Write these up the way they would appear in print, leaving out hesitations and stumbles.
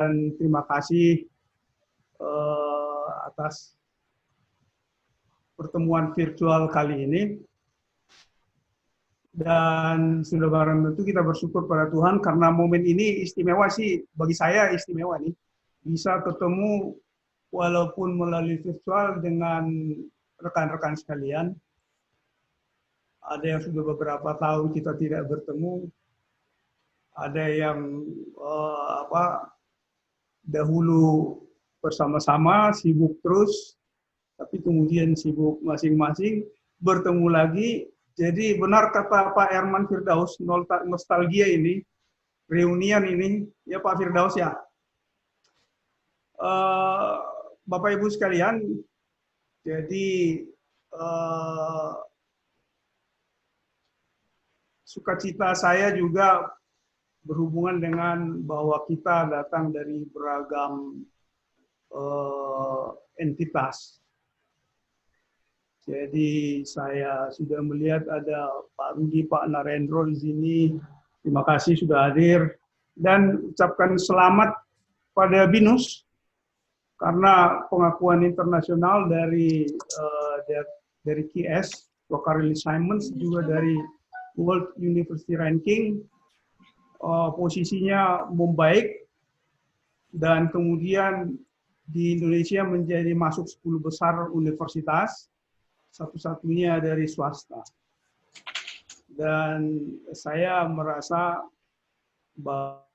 dan terima kasih atas pertemuan virtual kali ini. Dan sudah barang tentu kita bersyukur pada Tuhan karena momen ini istimewa sih, bagi saya istimewa nih. Bisa ketemu walaupun melalui virtual dengan rekan-rekan sekalian. Ada yang sudah beberapa tahun kita tidak bertemu, ada yang dahulu bersama-sama sibuk terus, tapi kemudian sibuk masing-masing, bertemu lagi. Jadi benar kata Pak Herman Firdaus, nostalgia ini, reunian ini, ya Pak Firdaus ya. Bapak Ibu sekalian, jadi sukacita saya juga berhubungan dengan bahwa kita datang dari beragam entitas. Jadi saya sudah melihat ada Pak Rudi, Pak Narendro di sini. Terima kasih sudah hadir. Dan ucapkan selamat pada BINUS karena pengakuan internasional dari QS, Rockefeller Simons, juga dari World University Ranking, posisinya membaik dan kemudian di Indonesia menjadi masuk 10 besar universitas, satu-satunya dari swasta. Dan saya merasa bahwa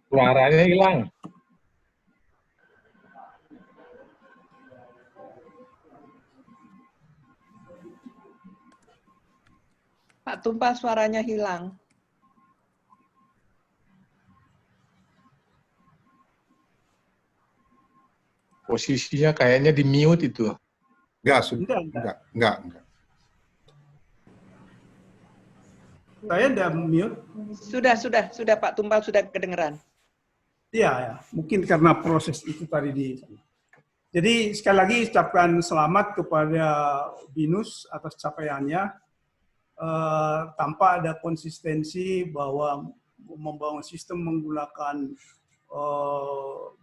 suaranya hilang. Pak Tumpah suaranya hilang. Posisinya kayaknya di mute itu. Enggak. saya udah mute. Sudah Pak Tumpah sudah kedengeran. Iya, ya. Mungkin karena proses itu tadi di sana. Jadi sekali lagi ucapkan selamat kepada BINUS atas capaiannya. Tanpa ada konsistensi bahwa membangun sistem menggunakan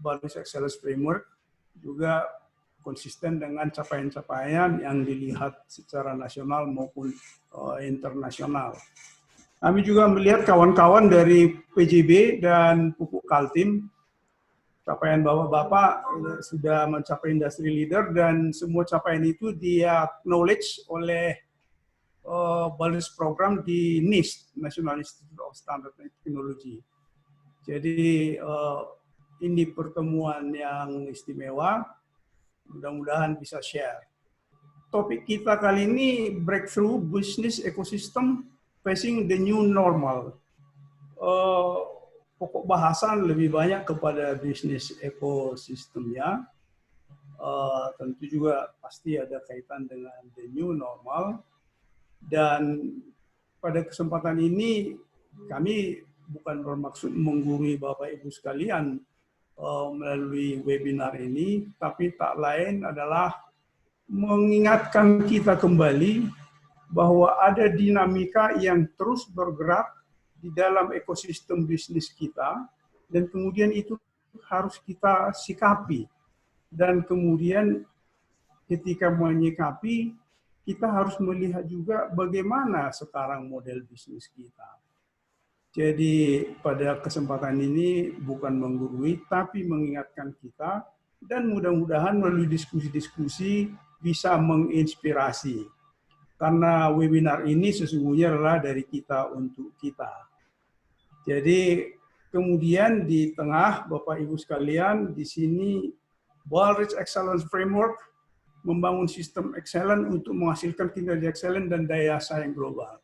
Baris Excellence Framework juga konsisten dengan capaian-capaian yang dilihat secara nasional maupun internasional. Kami juga melihat kawan-kawan dari PJB dan Pupuk Kaltim, capaian Bapak sudah mencapai industri leader dan semua capaian itu dia acknowledge oleh Balis program di NIST, National Institute of Standard and Technology. Jadi ini pertemuan yang istimewa, mudah-mudahan bisa share. Topik kita kali ini breakthrough business ecosystem facing the new normal. Pokok bahasan lebih banyak kepada bisnis ekosistemnya. Tentu juga pasti ada kaitan dengan the new normal. Dan pada kesempatan ini kami bukan bermaksud menggurui Bapak Ibu sekalian melalui webinar ini, tapi tak lain adalah mengingatkan kita kembali bahwa ada dinamika yang terus bergerak di dalam ekosistem bisnis kita, dan kemudian itu harus kita sikapi. Dan kemudian ketika menyikapi, kita harus melihat juga bagaimana sekarang model bisnis kita. Jadi pada kesempatan ini bukan menggurui, tapi mengingatkan kita, dan mudah-mudahan melalui diskusi-diskusi bisa menginspirasi. Karena webinar ini sesungguhnya adalah dari kita untuk kita. Jadi kemudian di tengah Bapak Ibu sekalian, di sini Baris Excellence Framework membangun sistem excellent untuk menghasilkan kinerja excellent dan daya saing global.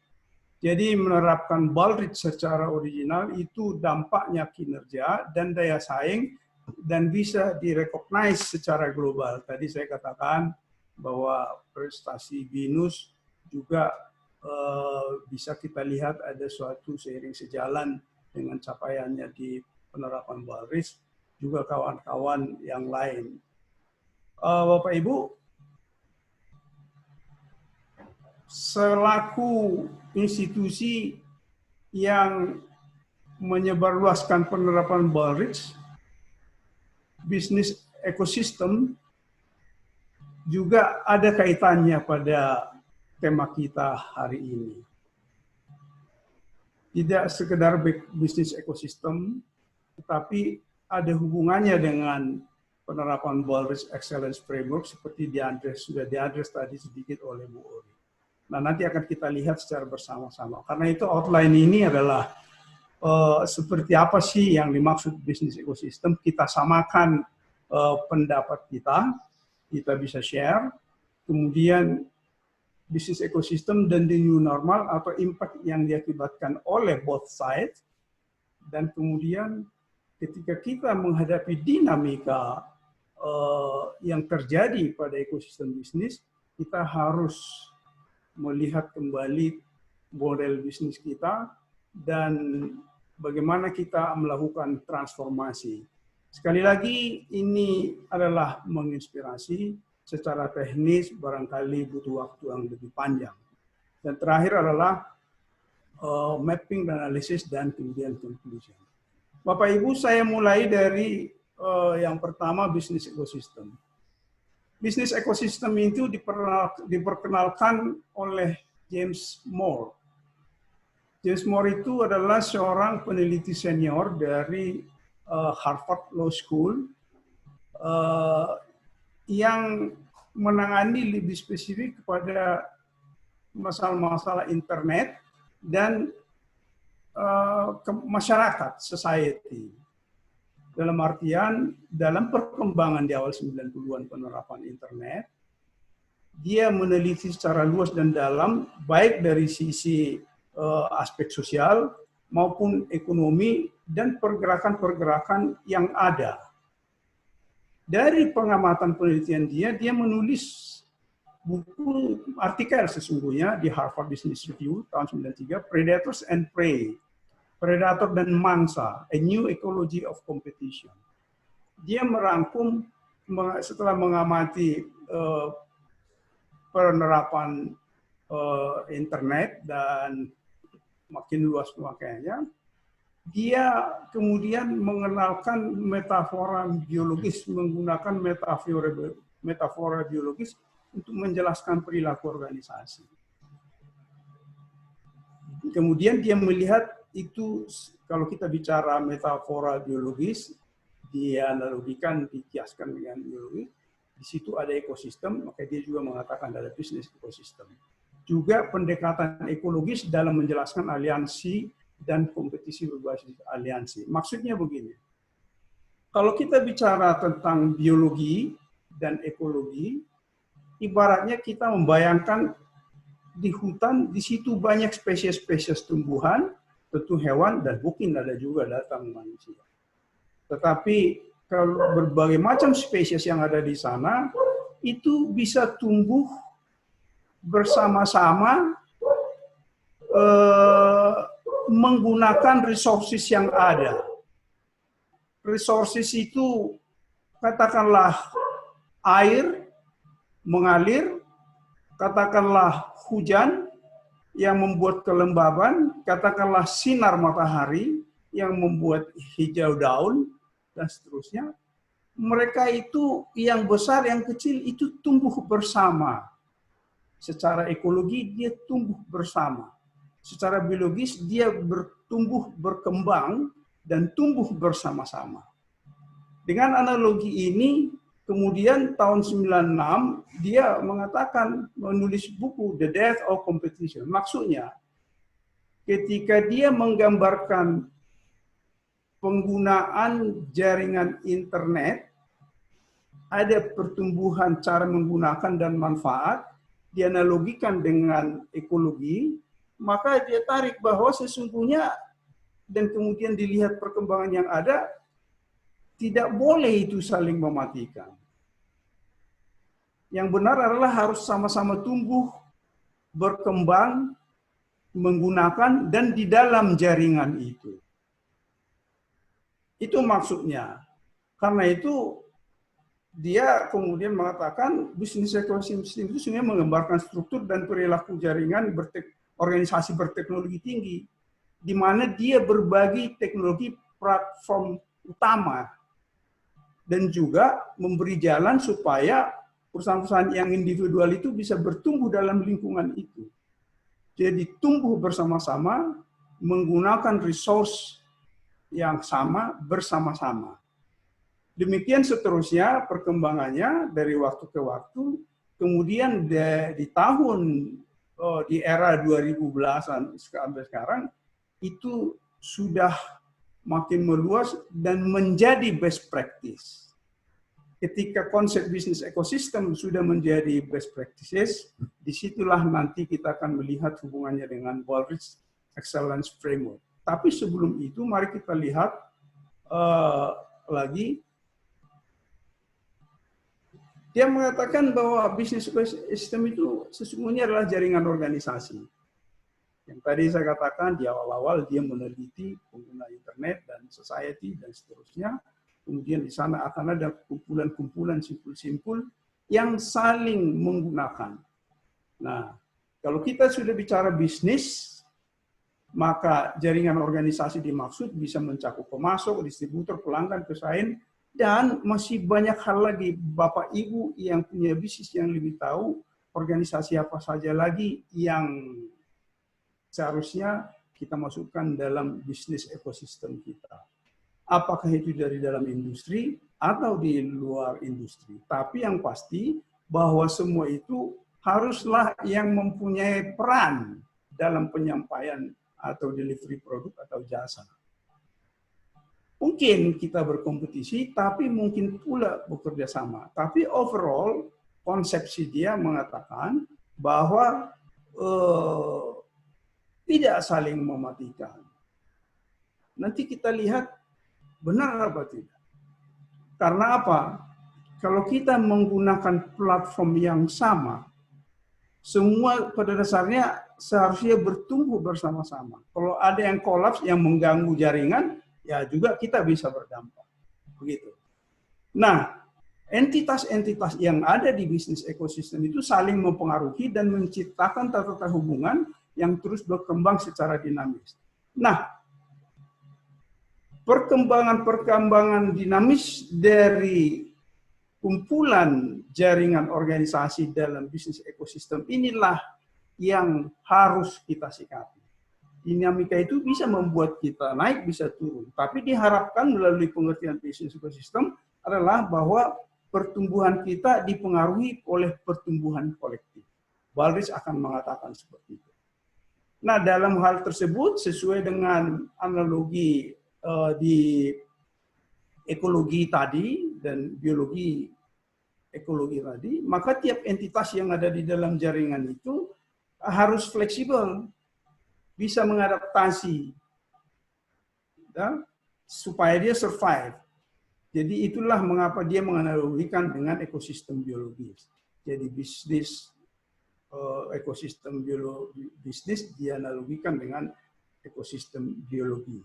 Jadi menerapkan BALRIT secara original itu dampaknya kinerja dan daya saing dan bisa direcognize secara global. Tadi saya katakan bahwa prestasi BINUS juga bisa kita lihat ada suatu seiring sejalan dengan capaiannya di penerapan Balris, juga kawan-kawan yang lain. Bapak Ibu, selaku institusi yang menyebarluaskan penerapan Balris, bisnis ekosistem juga ada kaitannya pada tema kita hari ini. Tidak sekedar bisnis ekosistem, tetapi ada hubungannya dengan penerapan Balris Excellence Framework seperti sudah diadres tadi sedikit oleh Bu Ori. Nah, nanti akan kita lihat secara bersama-sama. Karena itu outline ini adalah seperti apa sih yang dimaksud bisnis ekosistem. Kita samakan pendapat kita bisa share. Kemudian bisnis ekosistem dan the new normal atau impact yang diakibatkan oleh both sides. Dan kemudian ketika kita menghadapi dinamika yang terjadi pada ekosistem bisnis, kita harus melihat kembali model bisnis kita dan bagaimana kita melakukan transformasi. Sekali lagi, ini adalah menginspirasi. Secara teknis barangkali butuh waktu yang lebih panjang. Dan terakhir adalah mapping, analisis, dan kemudian conclusion. Bapak Ibu, saya mulai dari yang pertama, bisnis ekosistem. Bisnis ekosistem itu diperkenalkan oleh James Moore. James Moore itu adalah seorang peneliti senior dari Harvard Law School yang menangani lebih spesifik kepada masalah-masalah internet dan masyarakat, society. Dalam artian, dalam perkembangan di awal 90-an penerapan internet, dia meneliti secara luas dan dalam, baik dari sisi aspek sosial maupun ekonomi dan pergerakan-pergerakan yang ada. Dari pengamatan penelitian dia menulis buku artikel sesungguhnya di Harvard Business Review tahun 93, Predators and Prey, Predator dan Mangsa, A New Ecology of Competition. Dia merangkum setelah mengamati penerapan internet dan makin luas pemakaiannya, dia kemudian mengenalkan metafora biologis, menggunakan metafora biologis untuk menjelaskan perilaku organisasi. Kemudian dia melihat itu, kalau kita bicara metafora biologis, dia analogikan, dikiaskan dengan biologi, di situ ada ekosistem, maka dia juga mengatakan ada bisnis ekosistem. Juga pendekatan ekologis dalam menjelaskan aliansi dan kompetisi berbasis aliansi. Maksudnya begini, kalau kita bicara tentang biologi dan ekologi, ibaratnya kita membayangkan di hutan, di situ banyak spesies-spesies tumbuhan, tentu hewan, dan mungkin ada juga datang manusia. Tetapi kalau berbagai macam spesies yang ada di sana, itu bisa tumbuh bersama-sama menggunakan resources yang ada. Resources itu katakanlah air mengalir, katakanlah hujan yang membuat kelembaban, katakanlah sinar matahari yang membuat hijau daun, dan seterusnya. Mereka itu yang besar, yang kecil itu tumbuh bersama. Secara ekologi dia tumbuh bersama. Secara biologis dia bertumbuh, berkembang, dan tumbuh bersama-sama. Dengan analogi ini, kemudian tahun 96 dia mengatakan, menulis buku The Death of Competition. Maksudnya, ketika dia menggambarkan penggunaan jaringan internet, ada pertumbuhan cara menggunakan dan manfaat, dianalogikan dengan ekologi, maka dia tarik bahwa sesungguhnya, dan kemudian dilihat perkembangan yang ada, tidak boleh itu saling mematikan. Yang benar adalah harus sama-sama tumbuh, berkembang, menggunakan, dan di dalam jaringan itu. Itu maksudnya. Karena itu dia kemudian mengatakan bisnis ekosistem itu sebenarnya menggambarkan struktur dan perilaku jaringan organisasi berteknologi tinggi, di mana dia berbagi teknologi platform utama dan juga memberi jalan supaya perusahaan-perusahaan yang individual itu bisa bertumbuh dalam lingkungan itu. Jadi tumbuh bersama-sama menggunakan resource yang sama bersama-sama. Demikian seterusnya perkembangannya dari waktu ke waktu. Kemudian di era 2010-an sampai sekarang itu sudah makin meluas dan menjadi best practice. Ketika konsep bisnis ekosistem sudah menjadi best practices, disitulah nanti kita akan melihat hubungannya dengan Waldorf Excellence Framework. Tapi sebelum itu, mari kita lihat lagi. Dia mengatakan bahwa bisnis ekosistem itu sesungguhnya adalah jaringan organisasi. Yang tadi saya katakan di awal-awal dia meneliti pengguna internet dan society dan seterusnya. Kemudian di sana akan ada kumpulan-kumpulan simpul-simpul yang saling menggunakan. Nah, kalau kita sudah bicara bisnis, maka jaringan organisasi dimaksud bisa mencakup pemasok, distributor, pelanggan, pesaing, dan masih banyak hal lagi. Bapak Ibu yang punya bisnis yang lebih tahu organisasi apa saja lagi yang seharusnya kita masukkan dalam bisnis ekosistem kita. Apakah itu dari dalam industri atau di luar industri. Tapi yang pasti bahwa semua itu haruslah yang mempunyai peran dalam penyampaian atau delivery produk atau jasa. Mungkin kita berkompetisi, tapi mungkin pula bekerja sama. Tapi overall, konsepsi dia mengatakan bahwa tidak saling mematikan. Nanti kita lihat benar apa tidak. Karena apa? Kalau kita menggunakan platform yang sama, semua pada dasarnya seharusnya bertumbuh bersama-sama. Kalau ada yang kolaps, yang mengganggu jaringan, ya juga kita bisa berdampak. Begitu. Nah, entitas-entitas yang ada di bisnis ekosistem itu saling mempengaruhi dan menciptakan tata hubungan yang terus berkembang secara dinamis. Nah, perkembangan dinamis dari kumpulan jaringan organisasi dalam bisnis ekosistem inilah yang harus kita sikapi. Dinamika itu bisa membuat kita naik, bisa turun. Tapi diharapkan melalui pengertian bisnis ekosistem adalah bahwa pertumbuhan kita dipengaruhi oleh pertumbuhan kolektif. Waldorf akan mengatakan seperti itu. Nah, dalam hal tersebut, sesuai dengan analogi di ekologi tadi dan biologi ekologi tadi, maka tiap entitas yang ada di dalam jaringan itu harus fleksibel, bisa mengadaptasi, ya, supaya dia survive. Jadi itulah mengapa dia menganalogikan dengan ekosistem biologis. Jadi bisnis ekosistem bisnis dianalogikan dengan ekosistem biologi.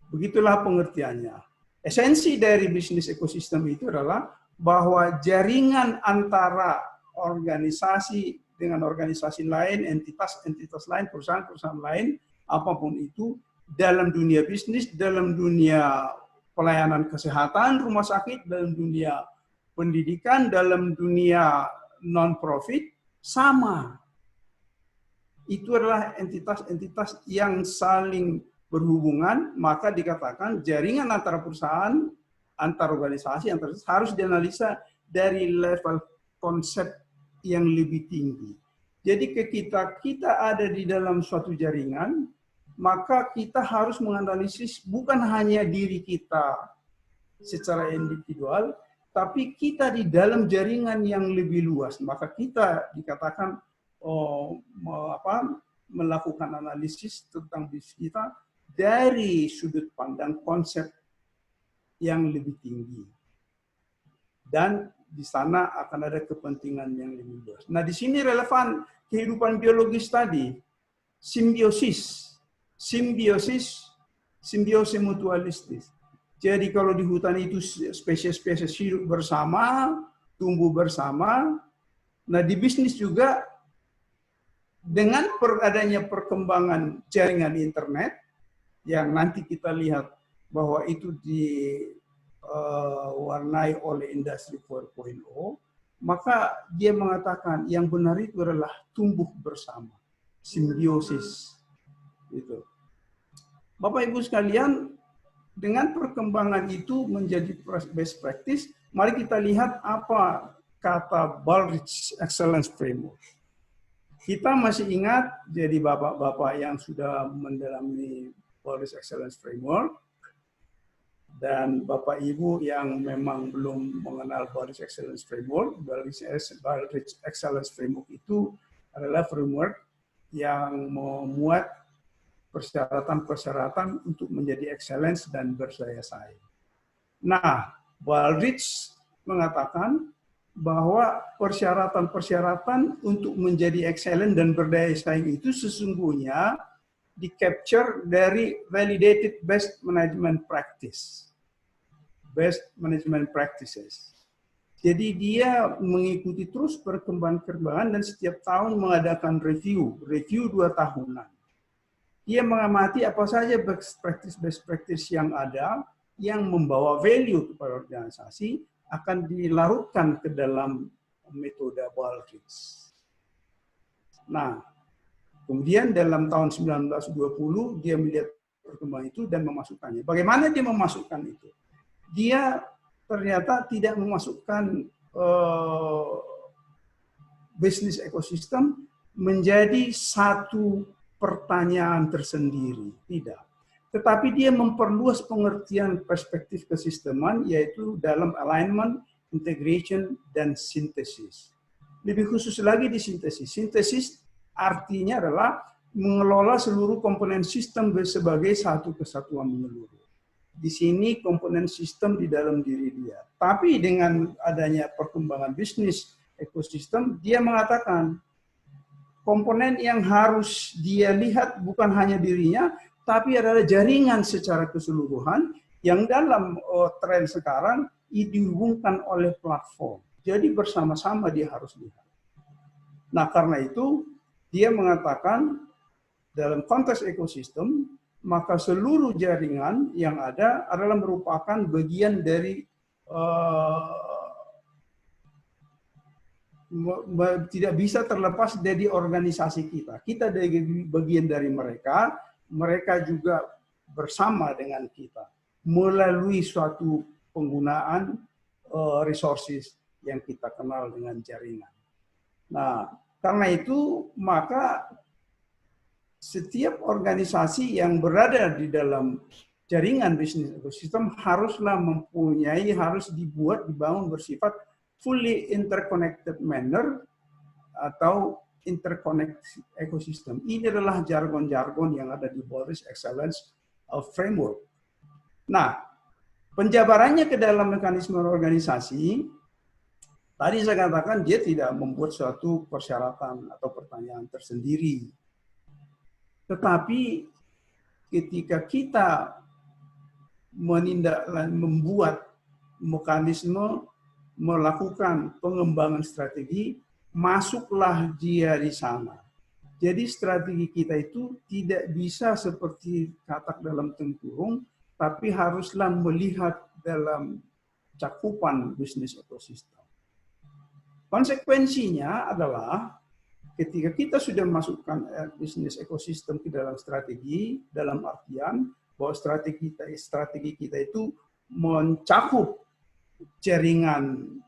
Begitulah pengertiannya. Esensi dari bisnis ekosistem itu adalah bahwa jaringan antara organisasi dengan organisasi lain, entitas lain, perusahaan lain, apapun itu, dalam dunia bisnis, dalam dunia pelayanan kesehatan, rumah sakit, dalam dunia pendidikan, dalam dunia non-profit, sama. Itu adalah entitas-entitas yang saling berhubungan, maka dikatakan jaringan antara perusahaan, antar organisasi, harus dianalisa dari level konsep yang lebih tinggi. Jadi ketika kita ada di dalam suatu jaringan, maka kita harus menganalisis bukan hanya diri kita secara individual, tapi kita di dalam jaringan yang lebih luas. Maka kita dikatakan melakukan analisis tentang bisnis kita dari sudut pandang konsep yang lebih tinggi. Dan di sana akan ada kepentingan yang lebih luas. Nah, di sini relevan kehidupan biologis tadi, simbiosis mutualistis. Jadi kalau di hutan itu spesies-spesies hidup bersama, tumbuh bersama. Nah, di bisnis juga dengan adanya perkembangan jaringan internet yang nanti kita lihat bahwa itu diwarnai oleh industri 4.0, maka dia mengatakan yang benar itu adalah tumbuh bersama, simbiosis. Gitu. Bapak Ibu sekalian, dengan perkembangan itu menjadi best practice, mari kita lihat apa kata Baldrige Excellence Framework. Kita masih ingat, jadi bapak-bapak yang sudah mendalami Baldrige Excellence Framework, dan Bapak Ibu yang memang belum mengenal Baldrige Excellence Framework, Baldrige Excellence Framework itu adalah framework yang memuat persyaratan-persyaratan untuk menjadi excellence dan berdaya saing. Nah, Baldrige mengatakan bahwa persyaratan-persyaratan untuk menjadi excellent dan berdaya saing itu sesungguhnya di-capture dari validated best management practice. Best management practices. Jadi dia mengikuti terus perkembangan-perkembangan dan setiap tahun mengadakan review 2 tahunan. Dia mengamati apa saja best practice yang ada, yang membawa value kepada organisasi, akan dilarutkan ke dalam metode Baldrige. Nah, kemudian dalam tahun 1920, dia melihat perkembangan itu dan memasukkannya. Bagaimana dia memasukkan itu? Dia ternyata tidak memasukkan bisnis ekosistem menjadi satu pertanyaan tersendiri, tidak. Tetapi dia memperluas pengertian perspektif kesisteman, yaitu dalam alignment, integration, dan sintesis. Lebih khusus lagi di sintesis. Sintesis artinya adalah mengelola seluruh komponen sistem sebagai satu kesatuan menyeluruh. Di sini komponen sistem di dalam diri dia. Tapi dengan adanya perkembangan bisnis ekosistem, dia mengatakan, komponen yang harus dia lihat bukan hanya dirinya, tapi adalah jaringan secara keseluruhan yang dalam tren sekarang dihubungkan oleh platform. Jadi bersama-sama dia harus lihat. Nah, karena itu dia mengatakan dalam konteks ekosistem, maka seluruh jaringan yang ada adalah merupakan bagian dari tidak bisa terlepas dari organisasi kita. Kita bagian dari mereka, mereka juga bersama dengan kita melalui suatu penggunaan resources yang kita kenal dengan jaringan. Nah, karena itu maka setiap organisasi yang berada di dalam jaringan bisnis ekosistem haruslah harus dibangun bersifat fully interconnected manner atau interconnect ecosystem. Ini adalah jargon-jargon yang ada di Baldrige Excellence Framework. Nah, penjabarannya ke dalam mekanisme organisasi, tadi saya katakan dia tidak membuat suatu persyaratan atau pertanyaan tersendiri. Tetapi ketika kita membuat mekanisme melakukan pengembangan strategi, masuklah dia di sana. Jadi strategi kita itu tidak bisa seperti katak dalam tempurung, tapi haruslah melihat dalam cakupan bisnis ekosistem. Konsekuensinya adalah ketika kita sudah masukkan bisnis ekosistem ke dalam strategi, dalam artian bahwa strategi kita itu mencakup jaringan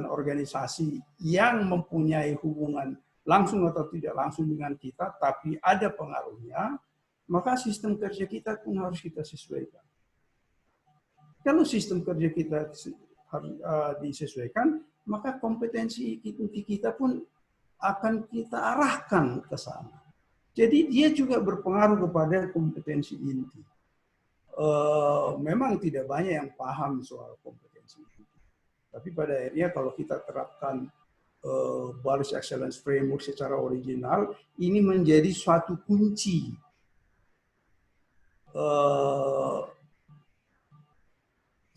organisasi yang mempunyai hubungan langsung atau tidak langsung dengan kita, tapi ada pengaruhnya, maka sistem kerja kita pun harus kita sesuaikan. Kalau sistem kerja kita harus disesuaikan, maka kompetensi inti kita pun akan kita arahkan ke sana. Jadi dia juga berpengaruh kepada kompetensi inti. Memang tidak banyak yang paham soal kompetensi inti. Tapi pada akhirnya kalau kita terapkan Baldrige Excellence Framework secara original, ini menjadi suatu kunci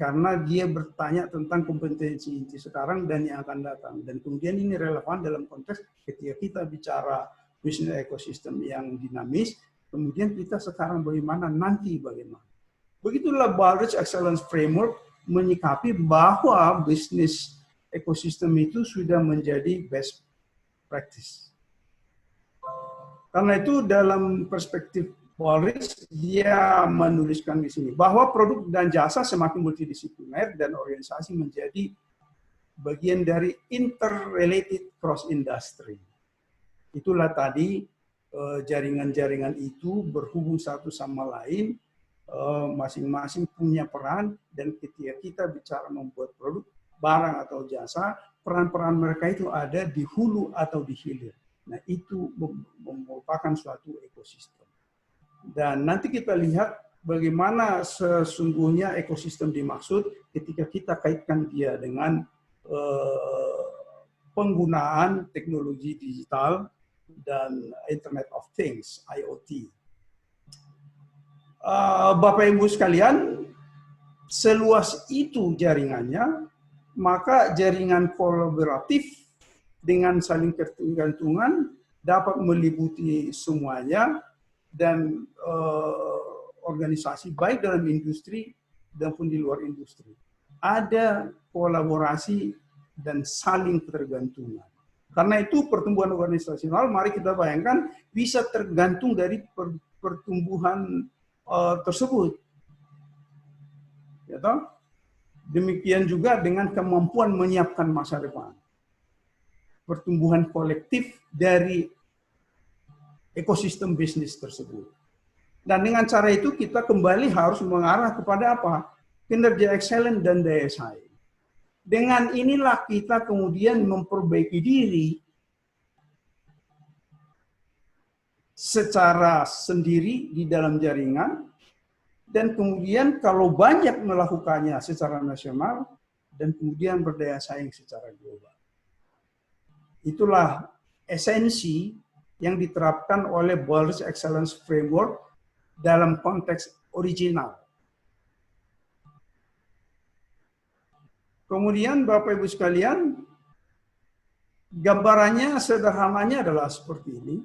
karena dia bertanya tentang kompetensi inti sekarang dan yang akan datang. Dan kemudian ini relevan dalam konteks ketika kita bicara bisnis ekosistem yang dinamis, kemudian kita sekarang bagaimana, nanti bagaimana. Begitulah Baldrige Excellence Framework menyikapi bahwa bisnis ekosistem itu sudah menjadi best practice. Karena itu dalam perspektif Baldrige, dia menuliskan di sini bahwa produk dan jasa semakin multidisipliner dan organisasi menjadi bagian dari interrelated cross industry. Itulah tadi jaringan-jaringan itu berhubung satu sama lain, masing-masing punya peran, dan ketika kita bicara membuat produk, barang atau jasa, peran-peran mereka itu ada di hulu atau di hilir. Nah, itu merupakan suatu ekosistem. Dan nanti kita lihat bagaimana sesungguhnya ekosistem dimaksud ketika kita kaitkan dia dengan penggunaan teknologi digital dan Internet of Things, IoT. Bapak Ibu sekalian, seluas itu jaringannya, maka jaringan kolaboratif dengan saling ketergantungan dapat meliputi semuanya, dan organisasi baik dalam industri maupun di luar industri. Ada kolaborasi dan saling ketergantungan. Karena itu pertumbuhan organisasional, mari kita bayangkan, bisa tergantung dari pertumbuhan tersebut. Ya toh? Demikian juga dengan kemampuan menyiapkan masa depan. Pertumbuhan kolektif dari ekosistem bisnis tersebut. Dan dengan cara itu kita kembali harus mengarah kepada apa? Kinerja excellent dan daya saing. Dengan inilah kita kemudian memperbaiki diri secara sendiri di dalam jaringan, dan kemudian kalau banyak melakukannya secara nasional, dan kemudian berdaya saing secara global. Itulah esensi yang diterapkan oleh Baldrige Excellence Framework dalam konteks original. Kemudian Bapak Ibu sekalian, gambarannya sederhananya adalah seperti ini.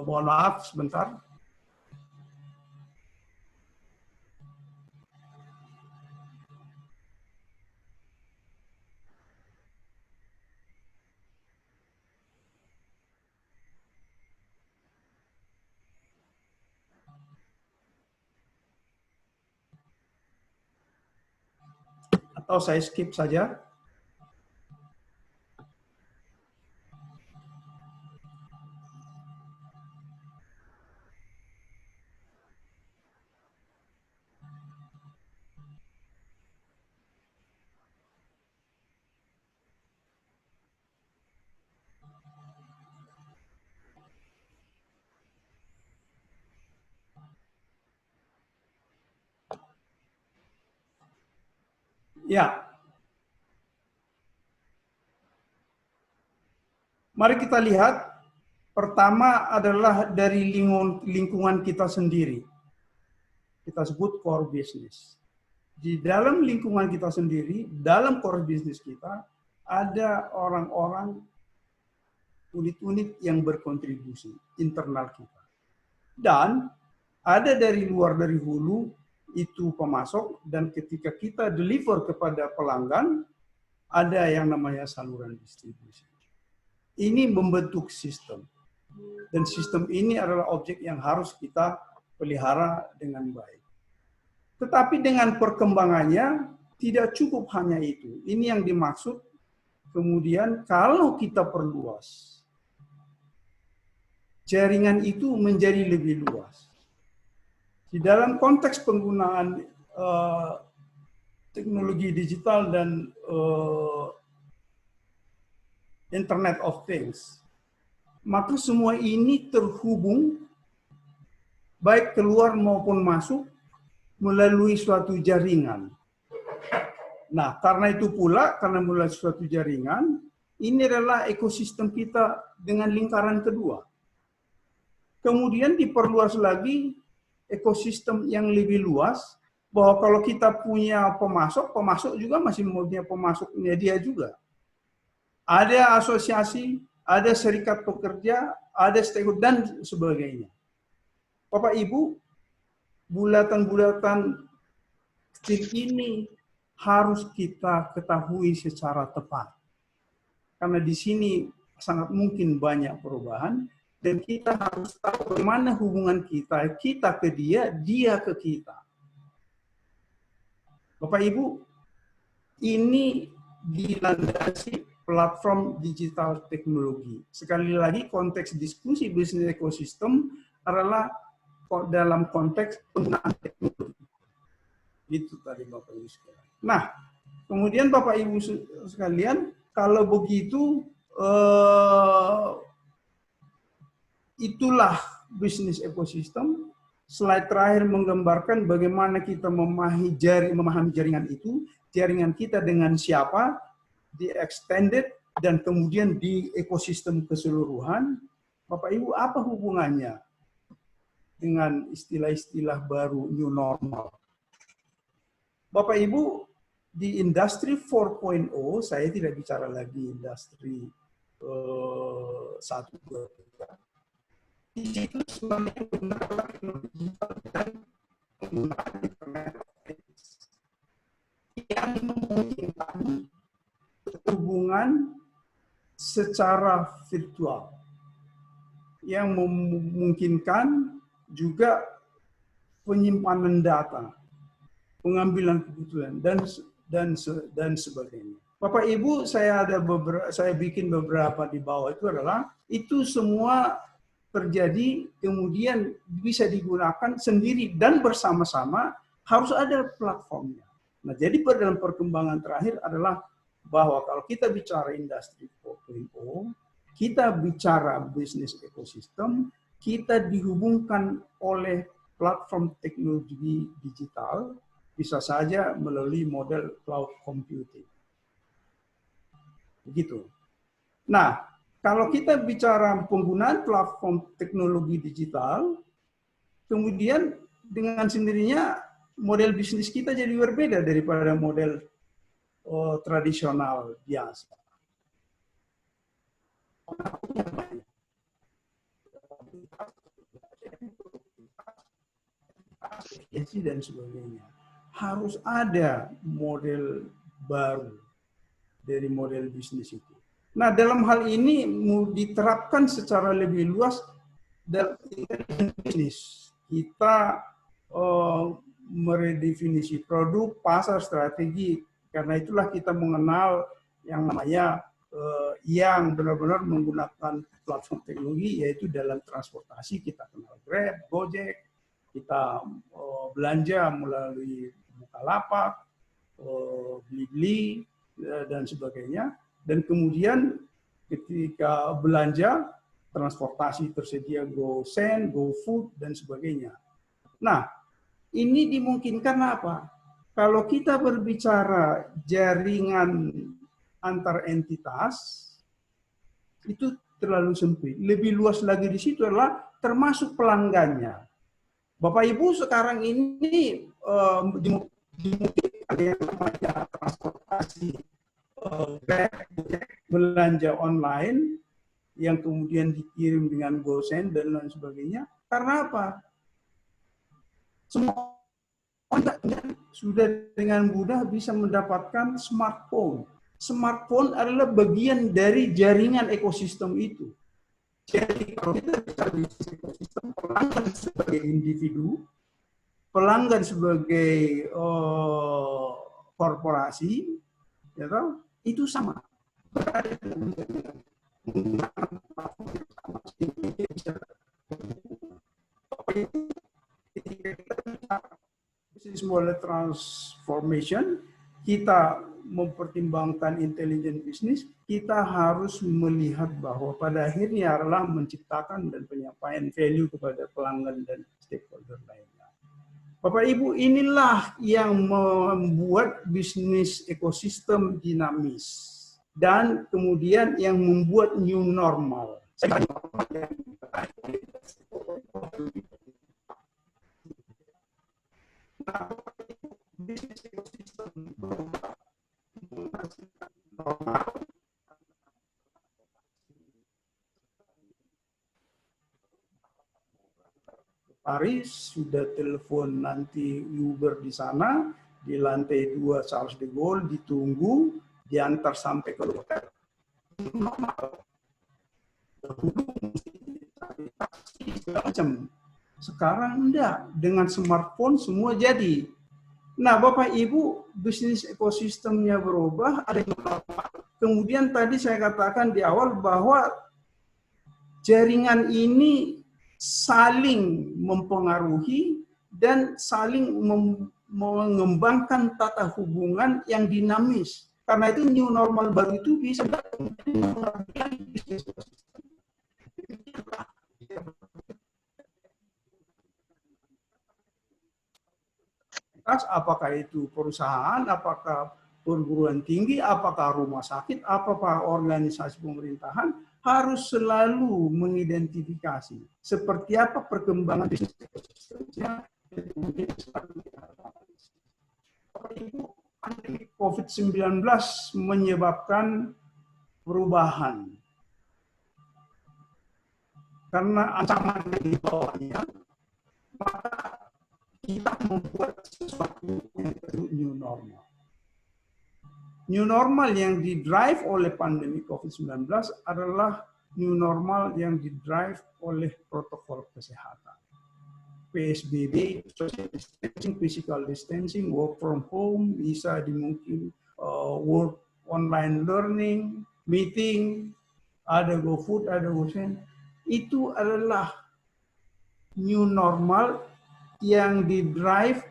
Mohon maaf sebentar. Atau saya skip saja. Ya. Mari kita lihat, pertama adalah dari lingkungan kita sendiri. Kita sebut core business. Di dalam lingkungan kita sendiri, dalam core business kita, ada orang-orang, unit-unit yang berkontribusi, internal kita. Dan ada dari luar, dari hulu, itu pemasok, dan ketika kita deliver kepada pelanggan, ada yang namanya saluran distribusi. Ini membentuk sistem. Dan sistem ini adalah objek yang harus kita pelihara dengan baik. Tetapi dengan perkembangannya, tidak cukup hanya itu. Ini yang dimaksud, kemudian kalau kita perluas, jaringan itu menjadi lebih luas. Di dalam konteks penggunaan teknologi digital dan Internet of Things, maka semua ini terhubung baik keluar maupun masuk melalui suatu jaringan. Nah, karena itu pula, karena melalui suatu jaringan, ini adalah ekosistem kita dengan lingkaran kedua. Kemudian diperluas lagi ekosistem yang lebih luas, bahwa kalau kita punya pemasok, pemasok juga masih punya pemasoknya dia juga. Ada asosiasi, ada serikat pekerja, ada stakeholder, dan sebagainya. Bapak Ibu, bulatan-bulatan kecil ini harus kita ketahui secara tepat. Karena di sini sangat mungkin banyak perubahan, dan kita harus tahu bagaimana hubungan kita ke dia, dia ke kita. Bapak Ibu, ini dilandasi platform digital teknologi. Sekali lagi, konteks diskusi bisnis ekosistem adalah dalam konteks penggunaan teknologi. Itu tadi Bapak Ibu sekalian. Nah, kemudian Bapak Ibu sekalian, kalau begitu, itulah bisnis ekosistem. Slide terakhir menggambarkan bagaimana kita memahami jaringan itu, jaringan kita dengan siapa, di extended, dan kemudian di ekosistem keseluruhan. Bapak Ibu, apa hubungannya dengan istilah-istilah baru new normal? Bapak Ibu, di industri 4.0, saya tidak bicara lagi industri 1, 2, 3. Di situ sebenarnya menggunakan teknologi digital dan menggunakan internet yang memungkinkan hubungan secara virtual, yang memungkinkan juga penyimpanan data, pengambilan keputusan, dan sebagainya. Bapak Ibu, saya bikin beberapa di bawah itu adalah itu semua terjadi, kemudian bisa digunakan sendiri dan bersama-sama, harus ada platformnya. Nah, jadi dalam perkembangan terakhir adalah bahwa kalau kita bicara industri 4.0, kita bicara bisnis ekosistem, kita dihubungkan oleh platform teknologi digital, bisa saja melalui model cloud computing. Begitu. Nah, kalau kita bicara penggunaan platform teknologi digital, kemudian dengan sendirinya model bisnis kita jadi berbeda daripada model tradisional biasa. Dan sebagainya. Harus ada model baru dari model bisnis itu. Nah, dalam hal ini diterapkan secara lebih luas dalam bisnis. Kita meredefinisi produk, pasar, strategi. Karena itulah kita mengenal yang namanya yang benar-benar menggunakan platform teknologi, yaitu dalam transportasi kita kenal Grab, Gojek, kita belanja melalui Bukalapak, Blibli, dan sebagainya. Dan kemudian ketika belanja, transportasi tersedia GoSend, GoFood, dan sebagainya. Nah, ini dimungkinkan apa? Kalau kita berbicara jaringan antar entitas, itu terlalu sempit. Lebih luas lagi di situ adalah termasuk pelanggannya. Bapak Ibu sekarang ini dimungkinkan yang namanya transportasi, belanja online yang kemudian dikirim dengan GoSend dan lain sebagainya. Karena apa? Semua sudah dengan mudah bisa mendapatkan smartphone. Smartphone adalah bagian dari jaringan ekosistem itu. Jadi kalau kita bicara bisnis ekosistem, pelanggan sebagai individu, pelanggan sebagai korporasi, ya tahu, itu sama. Berada dalam menggunakan platform yang sama, sehingga bisa ketika kita bicara bisnis model transformation, kita mempertimbangkan intelligent bisnis, kita harus melihat bahwa pada akhirnya adalah menciptakan dan penyampaian value kepada pelanggan dan stakeholder. stakeholder lainnya. Bapak Ibu, inilah yang membuat bisnis ekosistem dinamis dan kemudian yang membuat new normal. Bisnis ekosistem berubah normal. Paris sudah telepon nanti Uber di sana, di lantai 2 Charles de Gaulle, ditunggu, diantar sampai ke hotel. Normal. Sekarang enggak, dengan smartphone semua jadi. Nah, Bapak Ibu, bisnis ekosistemnya berubah, ada yang normal. Kemudian tadi saya katakan di awal bahwa jaringan ini saling mempengaruhi dan saling mengembangkan tata hubungan yang dinamis. Karena itu new normal baru itu bisa bisnis ekosistem. Apakah itu perusahaan, apakah perguruan tinggi, apakah rumah sakit, apakah organisasi pemerintahan, harus selalu mengidentifikasi seperti apa perkembangan bisnis ekosistemnya. Pandemi COVID-19 menyebabkan perubahan. Karena ancaman yang di bawahnya, maka kita membuat sesuatu yang disebut new normal. New normal yang didrive oleh pandemi COVID-19 adalah new normal yang didrive oleh protokol kesehatan. PSBB, social distancing, physical distancing, work from home, bisa dimungkin work online learning, meeting, ada GoFood, ada GoSend. Itu adalah new normal yang didrive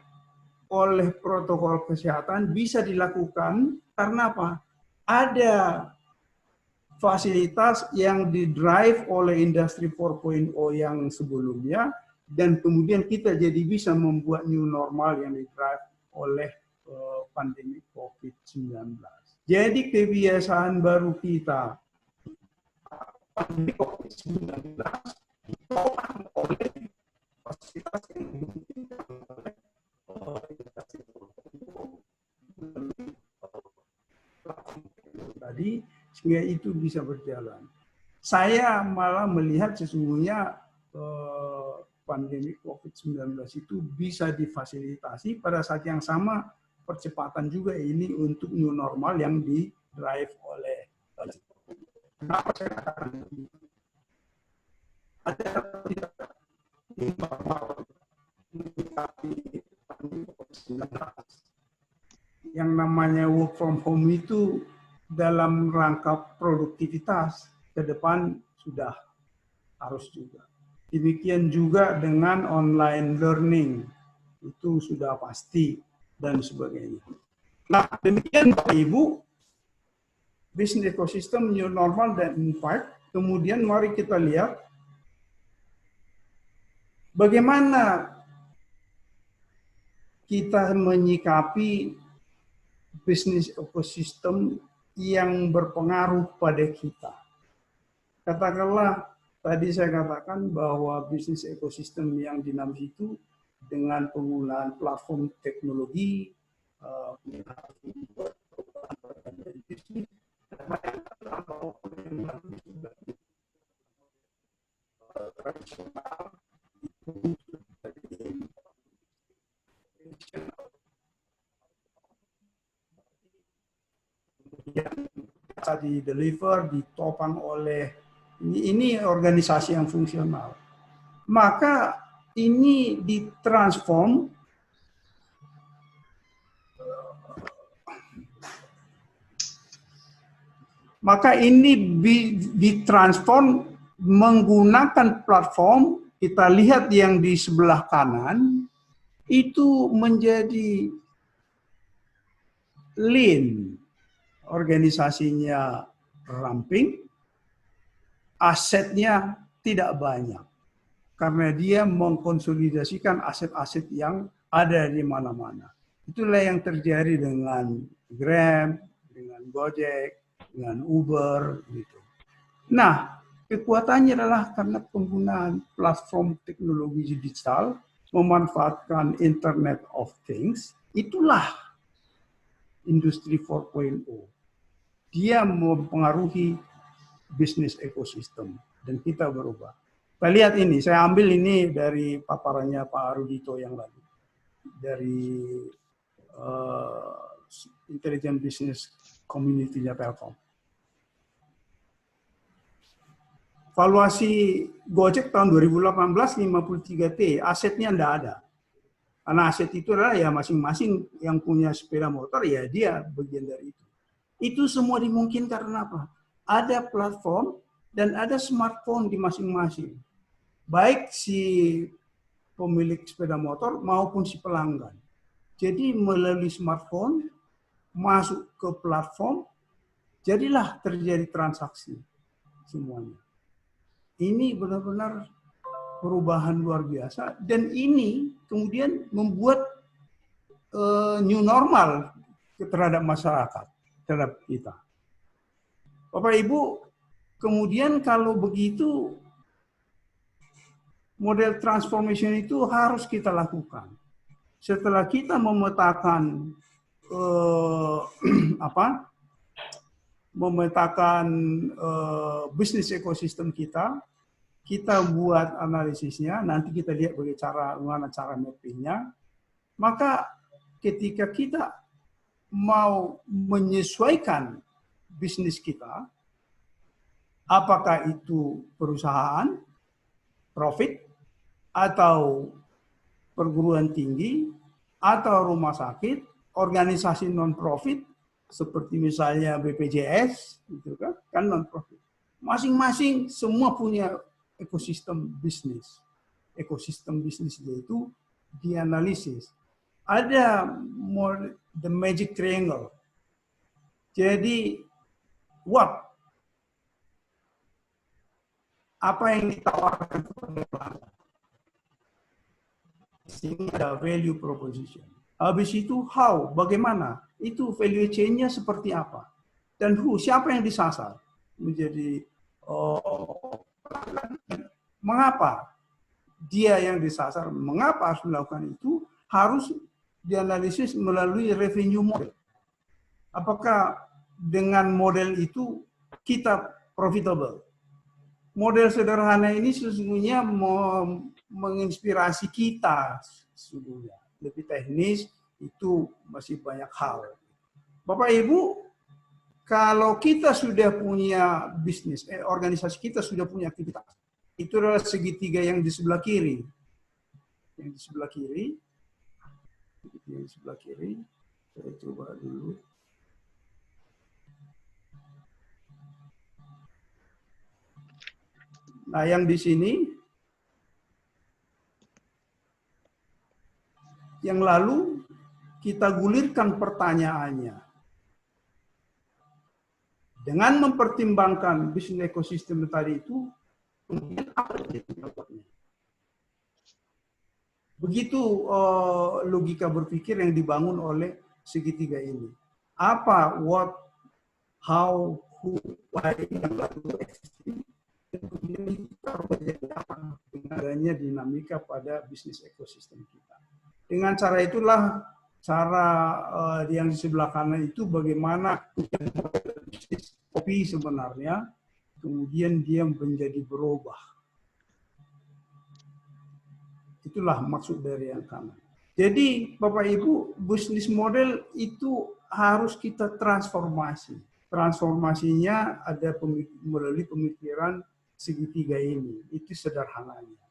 oleh protokol kesehatan, bisa dilakukan karena apa? Ada fasilitas yang didrive oleh industri 4.0 yang sebelumnya, dan kemudian kita jadi bisa membuat new normal yang didrive oleh pandemi COVID-19. Jadi kebiasaan baru kita, pandemi COVID-19, ditolak oleh fasilitas yang dimungkinkan oleh industri 4.0 tadi, sehingga itu bisa berjalan. Saya malah melihat sesungguhnya pandemi COVID-19 itu bisa difasilitasi pada saat yang sama percepatan juga ini untuk new normal yang di-drive oleh. Kenapa saya katakan begitu? Ada tidak new normal menyikapi pandemi COVID-19. Yang namanya work from home itu dalam rangka produktivitas ke depan sudah harus juga. Demikian juga dengan online learning, itu sudah pasti dan sebagainya. Nah, demikian Bapak Ibu, bisnis ekosistem new normal dan impact. Kemudian mari kita lihat bagaimana kita menyikapi bisnis ekosistem yang berpengaruh pada kita. Katakanlah, tadi saya katakan bahwa bisnis ekosistem yang dinamis itu dengan penggunaan platform teknologi, yang bisa di-deliver, ditopang oleh ini organisasi yang fungsional. Maka ini ditransform menggunakan platform. Kita lihat yang di sebelah kanan itu menjadi lean, organisasinya ramping, asetnya tidak banyak. karena dia mengkonsolidasikan aset-aset yang ada di mana-mana. Itulah yang terjadi dengan Grab, dengan Gojek, dengan Uber, gitu. Nah, kekuatannya adalah karena penggunaan platform teknologi digital, memanfaatkan Internet of Things, itulah industri 4.0. Dia mempengaruhi bisnis ekosistem dan kita berubah. Kita lihat ini, saya ambil ini dari paparannya Pak Arudito yang lalu, dari Intelligent Business Community-nya Telkom. Valuasi Gojek tahun 2018 53T, asetnya tidak ada. Karena aset itu adalah ya masing-masing yang punya sepeda motor, ya dia bagian dari itu. Itu semua dimungkinkan karena apa? Ada platform dan ada smartphone di masing-masing. Baik si pemilik sepeda motor maupun si pelanggan. Jadi melalui smartphone, masuk ke platform, jadilah terjadi transaksi semuanya. Ini benar-benar perubahan luar biasa dan ini kemudian membuat new normal terhadap masyarakat, terhadap kita. Bapak Ibu, kemudian kalau begitu model transformation itu harus kita lakukan. Setelah kita memetakan bisnis ekosistem kita buat analisisnya, nanti kita lihat bagaimana cara mappingnya. Maka ketika kita mau menyesuaikan bisnis kita, apakah itu perusahaan, profit, atau perguruan tinggi, atau rumah sakit, organisasi non-profit, seperti misalnya BPJS, gitu kan non-profit. Masing-masing semua punya ekosistem bisnis. Ekosistem bisnisnya itu dianalisis. Ada the magic triangle. Jadi, apa yang ditawarkan kepada pelanggan? Sehingga ada value proposition. Habis itu how, bagaimana? Itu value chain-nya seperti apa? Dan who, siapa yang disasar? Menjadi mengapa dia yang disasar? Mengapa harus melakukan itu? Harus dianalisis melalui revenue model. Apakah dengan model itu kita profitable? Model sederhana ini sesungguhnya menginspirasi kita, sesungguhnya. Lebih teknis, itu masih banyak hal. Bapak Ibu, kalau kita sudah punya bisnis, organisasi kita sudah punya aktivitas, itu adalah segitiga yang di sebelah kiri. Yang di sebelah kiri, saya coba dulu. Nah, yang di sini, yang lalu kita gulirkan pertanyaannya. Dengan mempertimbangkan bisnis ekosistem tadi itu, kemudian apa yang dampaknya? Begitu logika berpikir yang dibangun oleh segitiga ini. Apa, what, how, who, why yang lalu existing. Kemudian dengan adanya dinamika pada bisnis ekosistem kita. Dengan cara itulah yang di sebelah kanan itu bagaimana bisnis kopi sebenarnya kemudian dia menjadi berubah. Itulah maksud dari yang kanan. Jadi Bapak Ibu, bisnis model itu harus kita transformasi. Transformasinya ada melalui pemikiran segitiga ini. Itu sederhananya.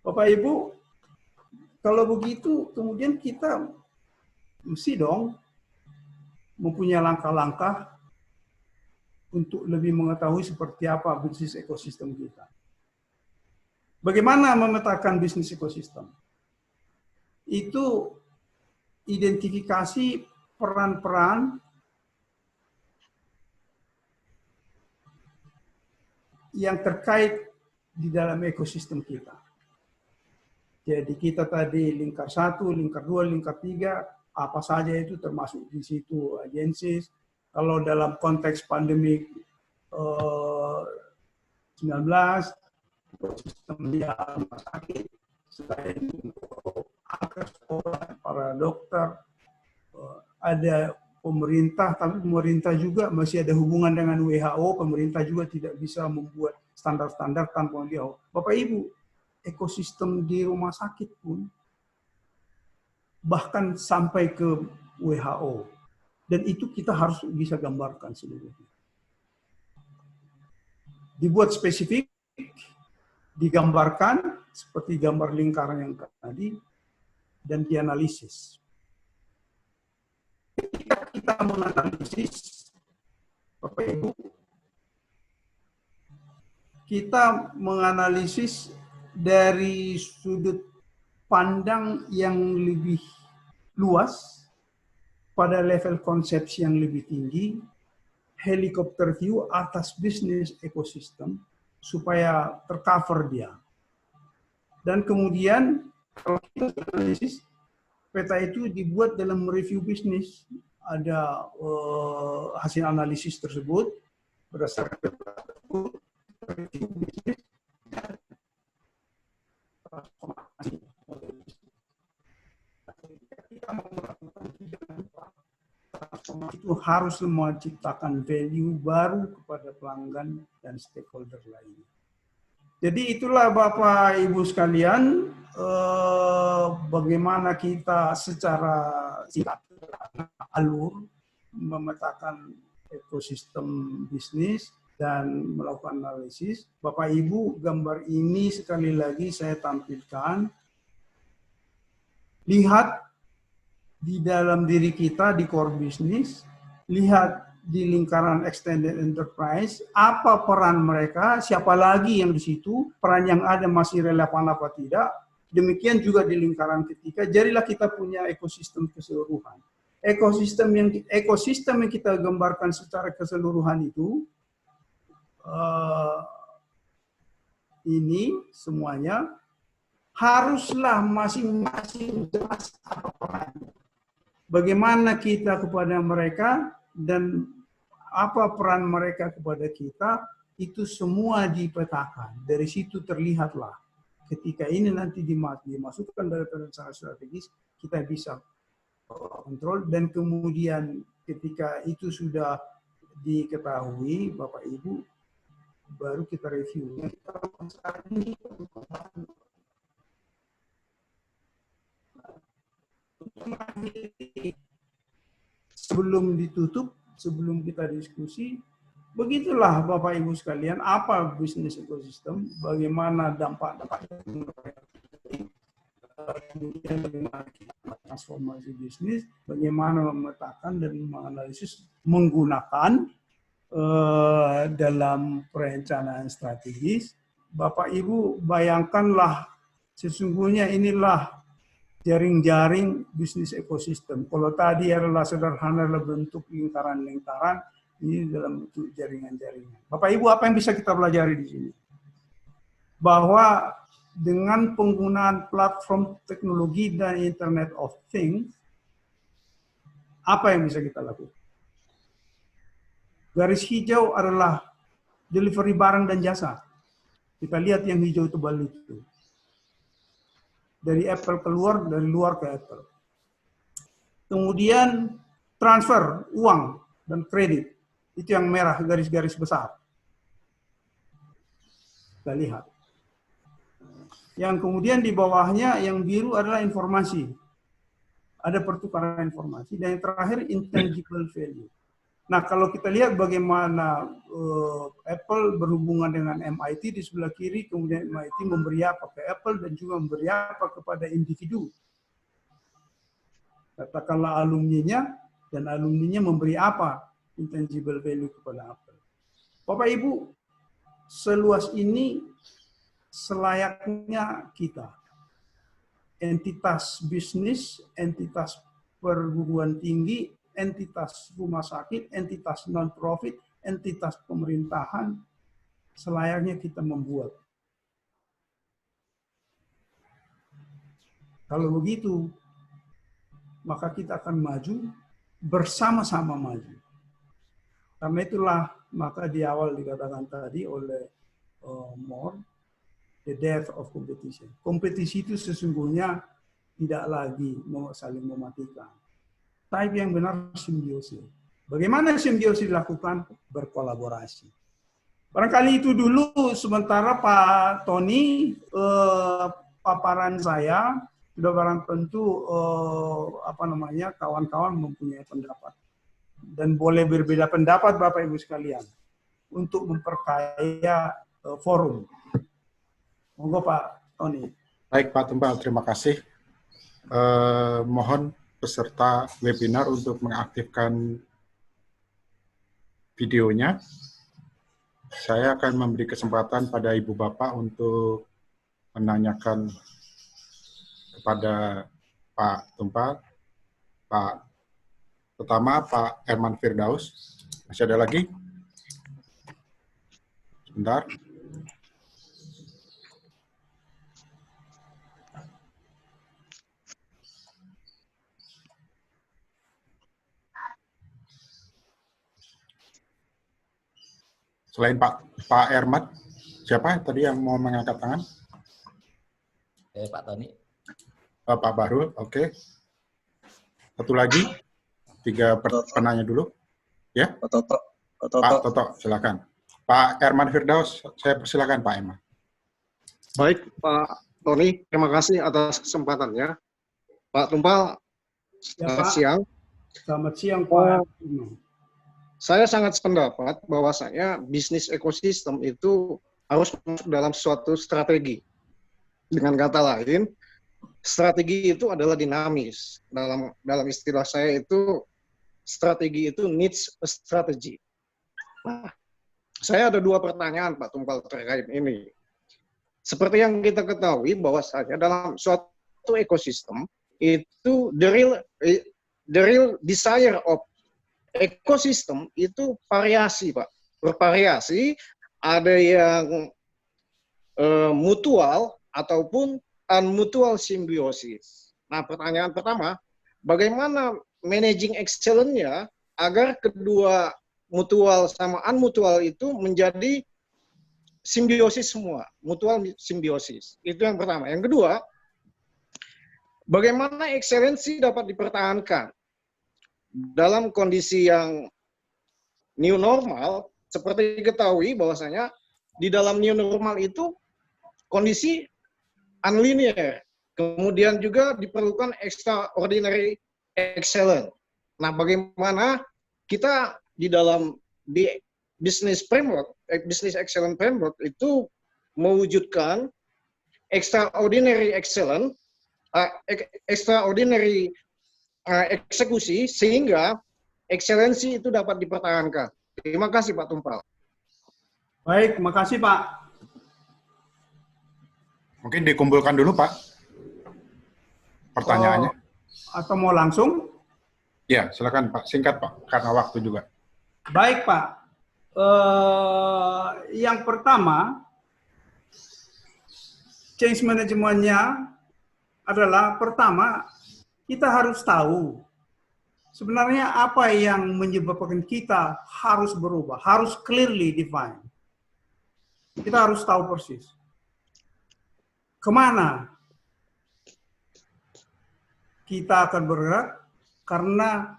Bapak Ibu, kalau begitu kemudian kita mesti dong mempunyai langkah-langkah untuk lebih mengetahui seperti apa bisnis ekosistem kita. Bagaimana memetakan bisnis ekosistem? Itu identifikasi peran-peran yang terkait di dalam ekosistem kita. Jadi kita tadi lingkar 1, lingkar 2, lingkar 3, apa saja itu termasuk di situ agensi. Kalau dalam konteks pandemi 19, ekosistemnya rumah sakit, selain para dokter, ada pemerintah, tapi pemerintah juga masih ada hubungan dengan WHO, pemerintah juga tidak bisa membuat standar-standar tanpa WHO. Bapak Ibu, ekosistem di rumah sakit pun bahkan sampai ke WHO. Dan itu kita harus bisa gambarkan seluruhnya. Dibuat spesifik, digambarkan seperti gambar lingkaran yang tadi, dan dianalisis. Ketika kita menganalisis, Bapak Ibu, kita menganalisis dari sudut pandang yang lebih luas, pada level konsepsi yang lebih tinggi, helikopter view atas bisnis ekosistem, supaya tercover dia. Dan kemudian, kalau kita analisis, peta itu dibuat dalam review bisnis. Ada hasil analisis tersebut, berdasarkan review bisnis, transformasi. Kita mau melakukan transformasi itu harus menciptakan value baru kepada pelanggan dan stakeholder lainnya. Jadi itulah Bapak Ibu sekalian, bagaimana kita secara singkat alur memetakan ekosistem bisnis dan melakukan analisis. Bapak Ibu, gambar ini sekali lagi saya tampilkan. Lihat di dalam diri kita di core business, lihat di lingkaran extended enterprise, apa peran mereka, siapa lagi yang di situ, peran yang ada masih relevan apa tidak. Demikian juga di lingkaran ketiga, jadilah kita punya ekosistem keseluruhan. Ekosistem yang kita gambarkan secara keseluruhan itu, ini semuanya haruslah masing-masing jelas apa perannya. Bagaimana kita kepada mereka dan apa peran mereka kepada kita, itu semua dipetakan. Dari situ terlihatlah ketika ini nanti dimasukkan dalam perencanaan strategis, kita bisa kontrol, dan kemudian ketika itu sudah diketahui Bapak Ibu, baru kita review. Kita lakukan sekarang ini sebelum ditutup, sebelum kita diskusi, begitulah Bapak Ibu sekalian, apa bisnis ekosistem, bagaimana dampak-dampaknya, kemudian bagaimana transformasi bisnis, bagaimana memetakan dan menganalisis menggunakan dalam perencanaan strategis. Bapak Ibu bayangkanlah, sesungguhnya inilah jaring-jaring bisnis ekosistem. Kalau tadi adalah sederhana bentuk lingkaran-lingkaran, ini dalam bentuk jaringan-jaringan. Bapak Ibu, apa yang bisa kita pelajari di sini? Bahwa dengan penggunaan platform teknologi dan Internet of Things, apa yang bisa kita lakukan? Garis hijau adalah delivery barang dan jasa. Kita lihat yang hijau tebal itu. Dari Apple keluar, dari luar ke Apple. Kemudian transfer uang dan kredit. Itu yang merah, garis-garis besar. Kita lihat. Yang kemudian di bawahnya yang biru adalah informasi. Ada pertukaran informasi. Dan yang terakhir intangible value. Nah, kalau kita lihat bagaimana Apple berhubungan dengan MIT di sebelah kiri, kemudian MIT memberi apa ke Apple dan juga memberi apa kepada individu. Katakanlah alumninya, dan alumninya memberi apa intangible value kepada Apple. Bapak Ibu, seluas ini selayaknya kita. Entitas bisnis, entitas perguruan tinggi, entitas rumah sakit, entitas non-profit, entitas pemerintahan, selayaknya kita membuat Kalau begitu, maka kita akan maju bersama-sama maju. Karena itulah maka di awal dikatakan tadi oleh Moore, the death of competition. Kompetisi itu sesungguhnya tidak lagi saling mematikan. Tapi yang benar simbiosis. Bagaimana simbiosis dilakukan? Berkolaborasi. Barangkali itu dulu, sementara Pak Tony, paparan saya sudah barang tentu kawan-kawan mempunyai pendapat dan boleh berbeda pendapat Bapak Ibu sekalian untuk memperkaya forum. Monggo Pak Tony. Baik Pak Tumpal, terima kasih. Mohon peserta webinar untuk mengaktifkan videonya. Saya akan memberi kesempatan pada Ibu Bapak untuk menanyakan kepada Pak Tumpal. Pertama Pak Herman Firdaus. Masih ada lagi? Sebentar. Selain Pak Herman, siapa tadi yang mau mengangkat tangan? Pak Tony. Pak Bahrul, oke. Satu lagi, 3 penanya dulu. Ya? Pak Toto. Pak Toto, silakan. Pak Herman Firdaus, saya persilakan Pak Herman. Baik, Pak Tony, terima kasih atas kesempatannya. Pak Tumpal, selamat siang. Selamat siang Pak. Saya sangat sependapat bahwasanya bisnis ekosistem itu harus masuk dalam suatu strategi. Dengan kata lain, strategi itu adalah dinamis. Dalam istilah saya itu, strategi itu needs a strategy. Nah, saya ada 2 pertanyaan Pak Tumpal terkait ini. Seperti yang kita ketahui bahwasanya dalam suatu ekosistem itu the real desire of ekosistem itu variasi Pak, bervariasi, ada yang mutual ataupun unmutual simbiosis. Nah, pertanyaan pertama, bagaimana managing excellence-nya agar kedua mutual sama unmutual itu menjadi simbiosis semua, mutual simbiosis. Itu yang pertama. Yang kedua, bagaimana excellency dapat dipertahankan dalam kondisi yang new normal. Seperti diketahui bahwasanya di dalam new normal itu kondisi unlinear, kemudian juga diperlukan extraordinary excellence. Nah, bagaimana kita di dalam business framework, business excellence framework itu mewujudkan extraordinary excellence, extraordinary eksekusi sehingga ekselensi itu dapat dipertahankan. Terima kasih Pak Tumpal. Baik, makasih Pak. Mungkin dikumpulkan dulu Pak pertanyaannya. Atau mau langsung? Ya, silakan Pak. Singkat Pak, karena waktu juga. Baik Pak. Yang pertama, change management-nya adalah pertama, kita harus tahu sebenarnya apa yang menyebabkan kita harus berubah, harus clearly define. Kita harus tahu persis. Kemana kita akan bergerak, karena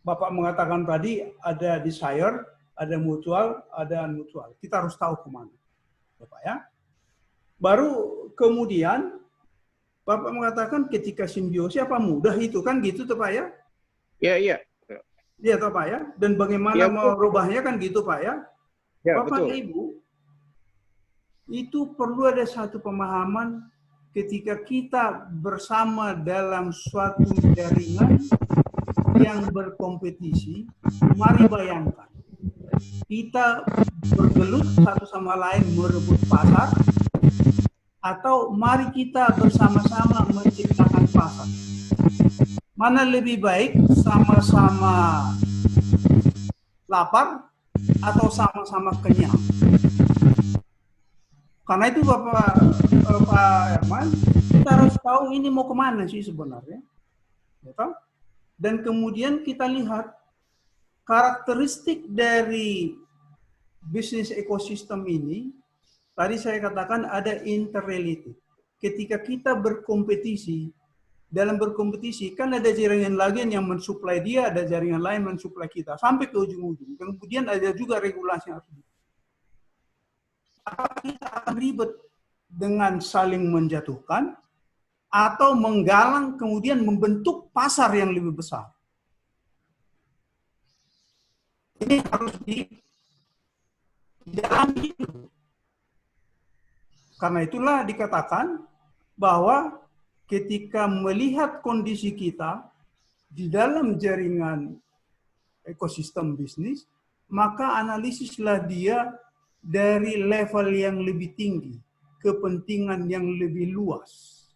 Bapak mengatakan tadi ada desire, ada mutual, ada unmutual. Kita harus tahu kemana, Bapak ya. Baru kemudian Bapak mengatakan ketika simbiosis apa mudah itu kan gitu tuh Pak ya? Iya. Iya toh Pak ya? Dan bagaimana ya, merubahnya kan gitu Pak ya? Ya, Bapak betul. Ibu, itu perlu ada satu pemahaman ketika kita bersama dalam suatu jaringan yang berkompetisi. Mari bayangkan, kita bergelut satu sama lain merebut pasar, atau mari kita bersama-sama menciptakan pasar. Mana lebih baik, sama-sama lapar atau sama-sama kenyang? Karena itu Pak Herman, kita harus tahu ini mau kemana sih sebenarnya. Betul? Dan kemudian kita lihat karakteristik dari bisnis ekosistem ini, tadi saya katakan ada interrelated. Ketika kita berkompetisi, dalam berkompetisi kan ada jaringan lain yang mensuplai dia, ada jaringan lain mensuplai kita, sampai ke ujung-ujung. Kemudian ada juga regulasi yang harus apakah kita akan ribet dengan saling menjatuhkan atau menggalang kemudian membentuk pasar yang lebih besar. Ini harus didalami. Karena itulah dikatakan bahwa ketika melihat kondisi kita di dalam jaringan ekosistem bisnis, maka analisislah dia dari level yang lebih tinggi, kepentingan yang lebih luas.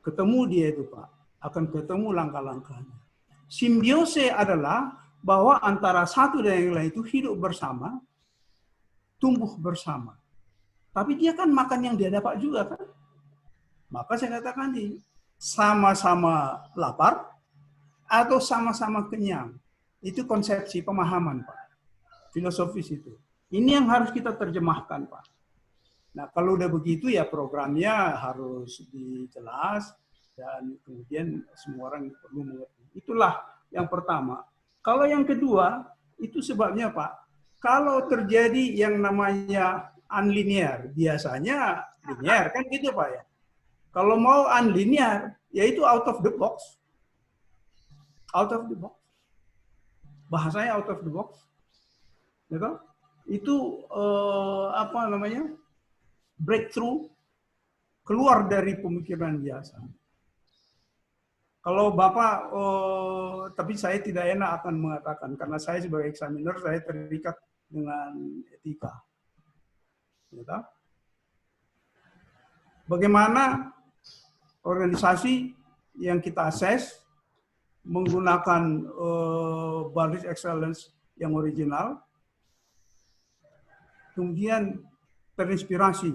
Ketemu dia itu Pak, akan ketemu langkah-langkahnya. Simbiose adalah bahwa antara satu dan yang lain itu hidup bersama, tumbuh bersama. Tapi dia kan makan yang dia dapat juga kan. Maka saya katakan ini, sama-sama lapar atau sama-sama kenyang. Itu konsepsi pemahaman Pak. Filosofis itu. Ini yang harus kita terjemahkan Pak. Nah kalau udah begitu ya programnya harus dijelas dan kemudian semua orang perlu mengerti. Itulah yang pertama. Kalau yang kedua, itu sebabnya Pak, kalau terjadi yang namanya unlinear, biasanya linear kan gitu Pak ya. Kalau mau unlinear, yaitu out of the box. Out of the box. Bahasanya out of the box. Gitu? Itu apa namanya? Breakthrough, keluar dari pemikiran biasa. Kalau Bapak, tapi saya tidak enak akan mengatakan, karena saya sebagai examiner, saya terikat dengan etika. Gitu? Bagaimana organisasi yang kita assess menggunakan Baris Excellence yang original, kemudian terinspirasi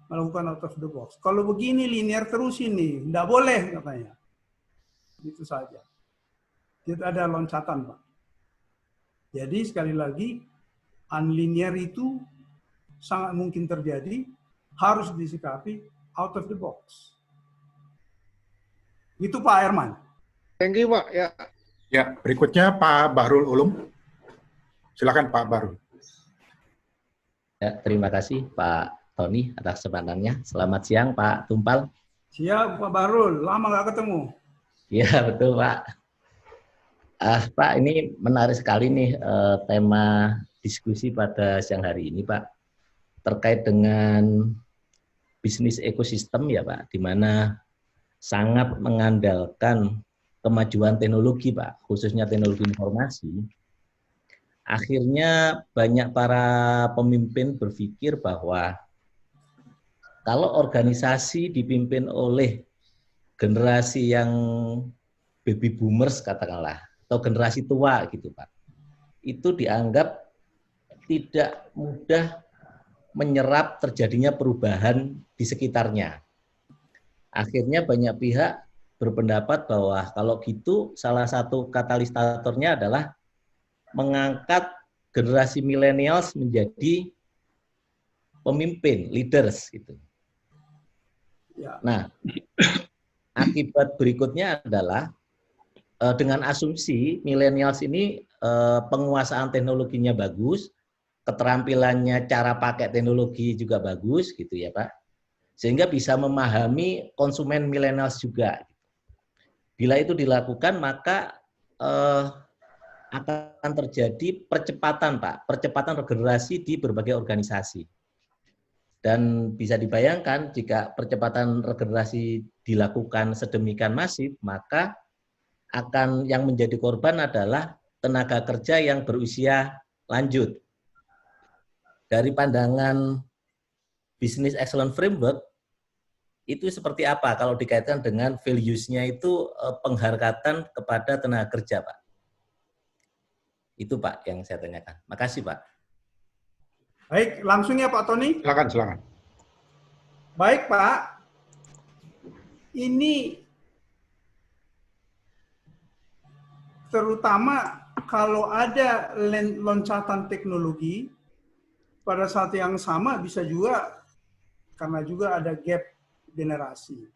melakukan out of the box. Kalau begini linear terus ini, tidak boleh katanya. Itu saja. Tidak ada loncatan, Pak. Jadi sekali lagi, unlinear itu sangat mungkin terjadi, harus disikapi out of the box. Itu Pak Herman. Thank you Pak. Ya. Ya, berikutnya Pak Bahrul Ulum. Silakan Pak Bahrul. Ya, terima kasih Pak Tony atas kesempatannya. Selamat siang Pak Tumpal. Siap Pak Bahrul, lama nggak ketemu. Iya betul Pak. Pak ini menarik sekali nih tema diskusi pada siang hari ini Pak. Terkait dengan bisnis ekosistem ya Pak, di mana sangat mengandalkan kemajuan teknologi Pak, khususnya teknologi informasi. Akhirnya banyak para pemimpin berpikir bahwa kalau organisasi dipimpin oleh generasi yang baby boomers katakanlah, atau generasi tua gitu Pak, itu dianggap tidak mudah menyerap terjadinya perubahan di sekitarnya. Akhirnya banyak pihak berpendapat bahwa kalau gitu salah satu katalisatornya adalah mengangkat generasi millennials menjadi pemimpin, leaders gitu. Ya. Nah, akibat berikutnya adalah dengan asumsi millennials ini penguasaan teknologinya bagus, keterampilannya cara pakai teknologi juga bagus gitu ya Pak. Sehingga bisa memahami konsumen millennials juga. Bila itu dilakukan maka akan terjadi percepatan Pak, percepatan regenerasi di berbagai organisasi. Dan bisa dibayangkan jika percepatan regenerasi dilakukan sedemikian masif, maka akan yang menjadi korban adalah tenaga kerja yang berusia lanjut. Dari pandangan Business Excellence Framework, itu seperti apa kalau dikaitkan dengan values-nya itu penghargaan kepada tenaga kerja, Pak? Itu Pak yang saya tanyakan. Makasih Pak. Baik, langsung ya Pak Tony. Silakan. Baik Pak, ini terutama kalau ada loncatan teknologi, pada saat yang sama bisa juga karena juga ada gap generasi.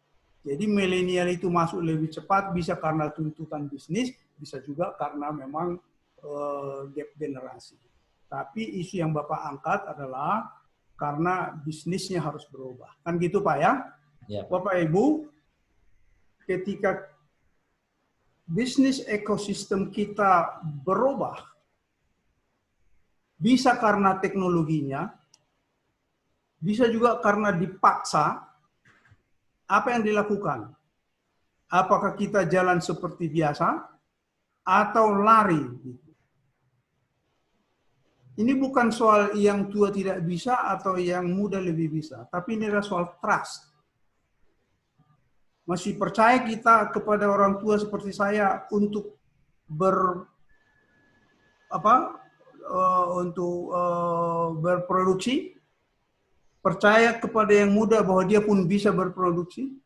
Jadi milenial itu masuk lebih cepat bisa karena tuntutan bisnis, bisa juga karena memang gap generasi. Tapi isu yang Bapak angkat adalah karena bisnisnya harus berubah. Kan gitu Pak ya? Ya. Bapak Ibu, ketika bisnis ekosistem kita berubah, bisa karena teknologinya, bisa juga karena dipaksa. Apa yang dilakukan? Apakah kita jalan seperti biasa atau lari? Ini bukan soal yang tua tidak bisa atau yang muda lebih bisa, tapi ini adalah soal trust. Masih percaya kita kepada orang tua seperti saya untuk berproduksi? Percaya kepada yang muda bahwa dia pun bisa berproduksi,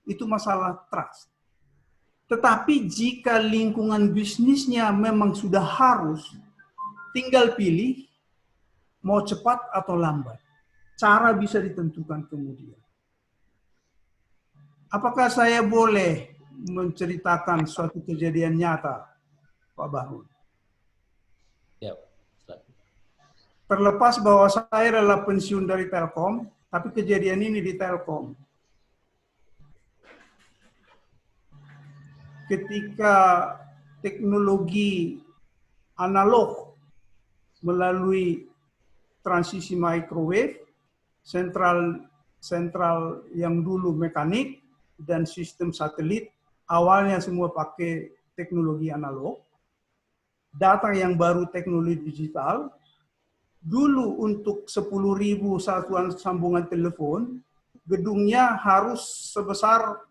itu masalah trust. Tetapi jika lingkungan bisnisnya memang sudah harus, tinggal pilih mau cepat atau lambat. Cara bisa ditentukan kemudian. Apakah saya boleh menceritakan suatu kejadian nyata, Pak Bahrul? Ya. Terlepas bahwa saya adalah pensiun dari Telkom, tapi kejadian ini di Telkom. Ketika teknologi analog melalui transisi microwave, sentral yang dulu mekanik, dan sistem satelit, awalnya semua pakai teknologi analog, datang yang baru teknologi digital. Dulu untuk 10.000 satuan sambungan telepon, gedungnya harus sebesar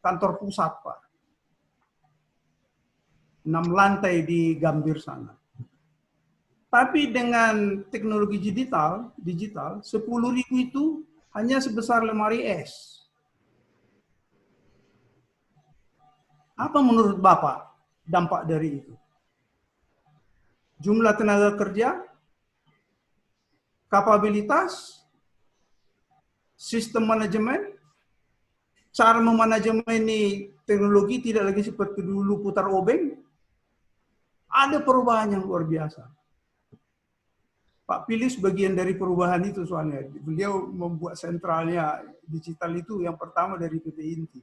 kantor pusat, Pak. 6 lantai di Gambir sana. Tapi dengan teknologi digital 10.000 itu hanya sebesar lemari es. Apa menurut Bapak dampak dari itu? Jumlah tenaga kerja, kapabilitas, sistem manajemen, cara memanajemen ini teknologi tidak lagi seperti dulu putar obeng. Ada perubahan yang luar biasa. Pak Pilis bagian dari perubahan itu soalnya. Beliau membuat sentralnya digital itu yang pertama dari PT Inti.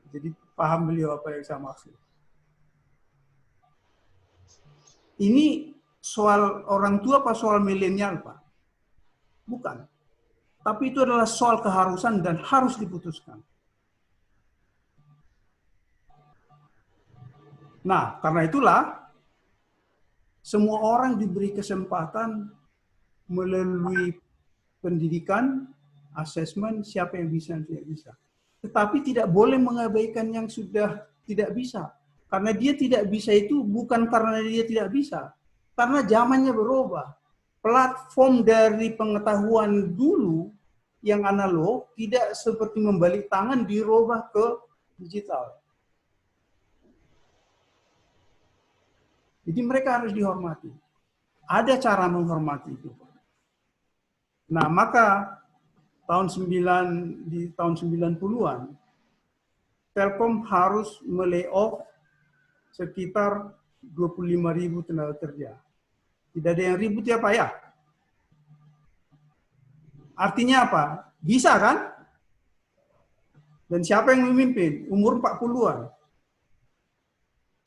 Jadi paham beliau apa yang saya maksud. Ini soal orang tua apa soal milenial, Pak? Bukan. Tapi itu adalah soal keharusan dan harus diputuskan. Nah, karena itulah semua orang diberi kesempatan melalui pendidikan, asesmen, siapa yang bisa dan tidak bisa. Tetapi tidak boleh mengabaikan yang sudah tidak bisa. Karena dia tidak bisa itu bukan karena dia tidak bisa. Karena zamannya berubah. Platform dari pengetahuan dulu yang analog tidak seperti membalik tangan dirubah ke digital. Jadi mereka harus dihormati. Ada cara menghormati itu. Nah, maka di tahun 90-an, Telkom harus melay-off sekitar 25.000 tenaga kerja. Tidak ada yang ribut ya Pak ya? Artinya apa? Bisa kan? Dan siapa yang memimpin? Umur 40-an.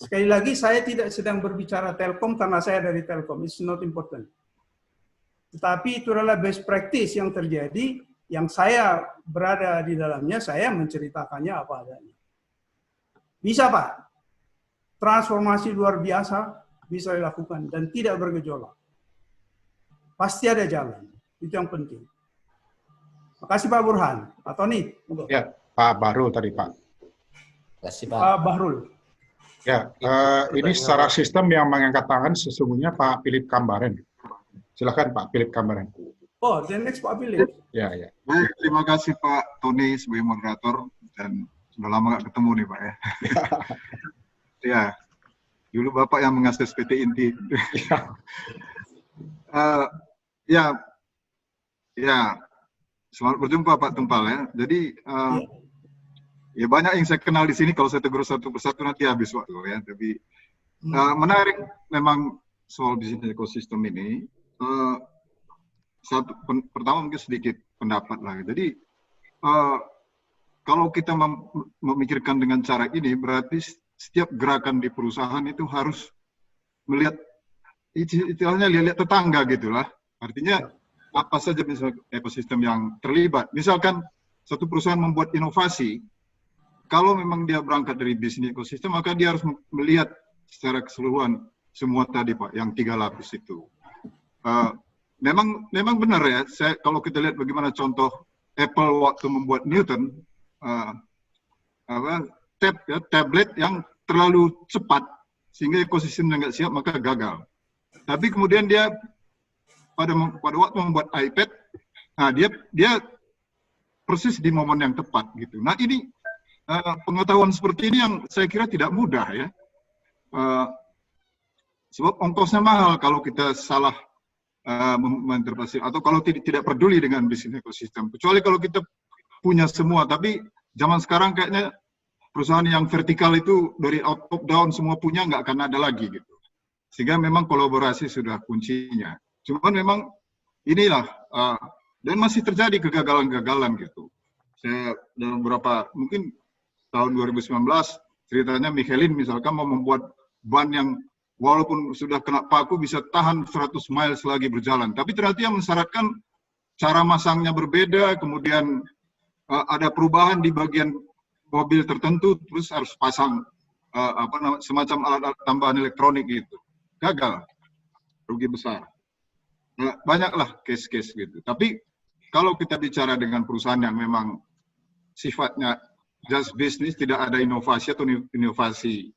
Sekali lagi, saya tidak sedang berbicara Telkom karena saya dari Telkom. It's not important. Tetapi itu adalah best practice yang terjadi, yang saya berada di dalamnya, saya menceritakannya apa adanya. Bisa Pak? Transformasi luar biasa bisa dilakukan dan tidak bergejolak. Pasti ada jalan. Itu yang penting. Makasih Pak Burhan. Pak Tony. Ya, Pak Bahrul tadi Pak. Terima kasih Pak. Pak Bahrul. Ya, ini secara sistem yang mengangkat tangan sesungguhnya Pak Philip Kambaren. Silakan Pak Philip Kambaran. Oh, the next Pak Philip. Ya, ya. Baik, terima kasih Pak Tony sebagai moderator, dan sudah lama nggak ketemu nih Pak ya. Ya, dulu Bapak yang mengakses PT Inti. Ya, selamat berjumpa Pak Tumpal ya. Jadi ya banyak yang saya kenal di sini, kalau saya tegur satu persatu nanti habis waktu ya. Tapi menarik memang soal bisnis ekosistem ini. Pertama mungkin sedikit pendapat lah. Jadi kalau kita memikirkan dengan cara ini, berarti setiap gerakan di perusahaan itu harus melihat istilahnya lihat tetangga gitulah. Artinya apa saja misalnya ekosistem yang terlibat. Misalkan satu perusahaan membuat inovasi, kalau memang dia berangkat dari bisnis ekosistem, maka dia harus melihat secara keseluruhan semua tadi Pak, yang 3 lapis itu. Memang benar ya, kalau kita lihat bagaimana contoh Apple waktu membuat Newton, tablet yang terlalu cepat, sehingga ekosistemnya nggak siap, maka gagal. Tapi kemudian dia pada waktu membuat iPad, dia persis di momen yang tepat gitu. Nah ini pengetahuan seperti ini yang saya kira tidak mudah ya, sebab ongkosnya mahal kalau kita salah menginterpretasi atau kalau tidak peduli dengan bisnis ekosistem. Kecuali kalau kita punya semua, tapi zaman sekarang kayaknya perusahaan yang vertikal itu dari top down semua punya nggak akan ada lagi gitu. Sehingga memang kolaborasi sudah kuncinya. Cuman memang inilah dan masih terjadi kegagalan-kegagalan gitu. Saya dalam beberapa mungkin tahun 2019 ceritanya Michelin misalkan mau membuat ban yang walaupun sudah kena paku bisa tahan 100 miles lagi berjalan. Tapi ternyata yang mensyaratkan cara masangnya berbeda, kemudian ada perubahan di bagian mobil tertentu, terus harus pasang semacam alat tambahan elektronik gitu. Gagal, rugi besar. Banyaklah case-case gitu. Tapi kalau kita bicara dengan perusahaan yang memang sifatnya just business, tidak ada inovasi atau inovasi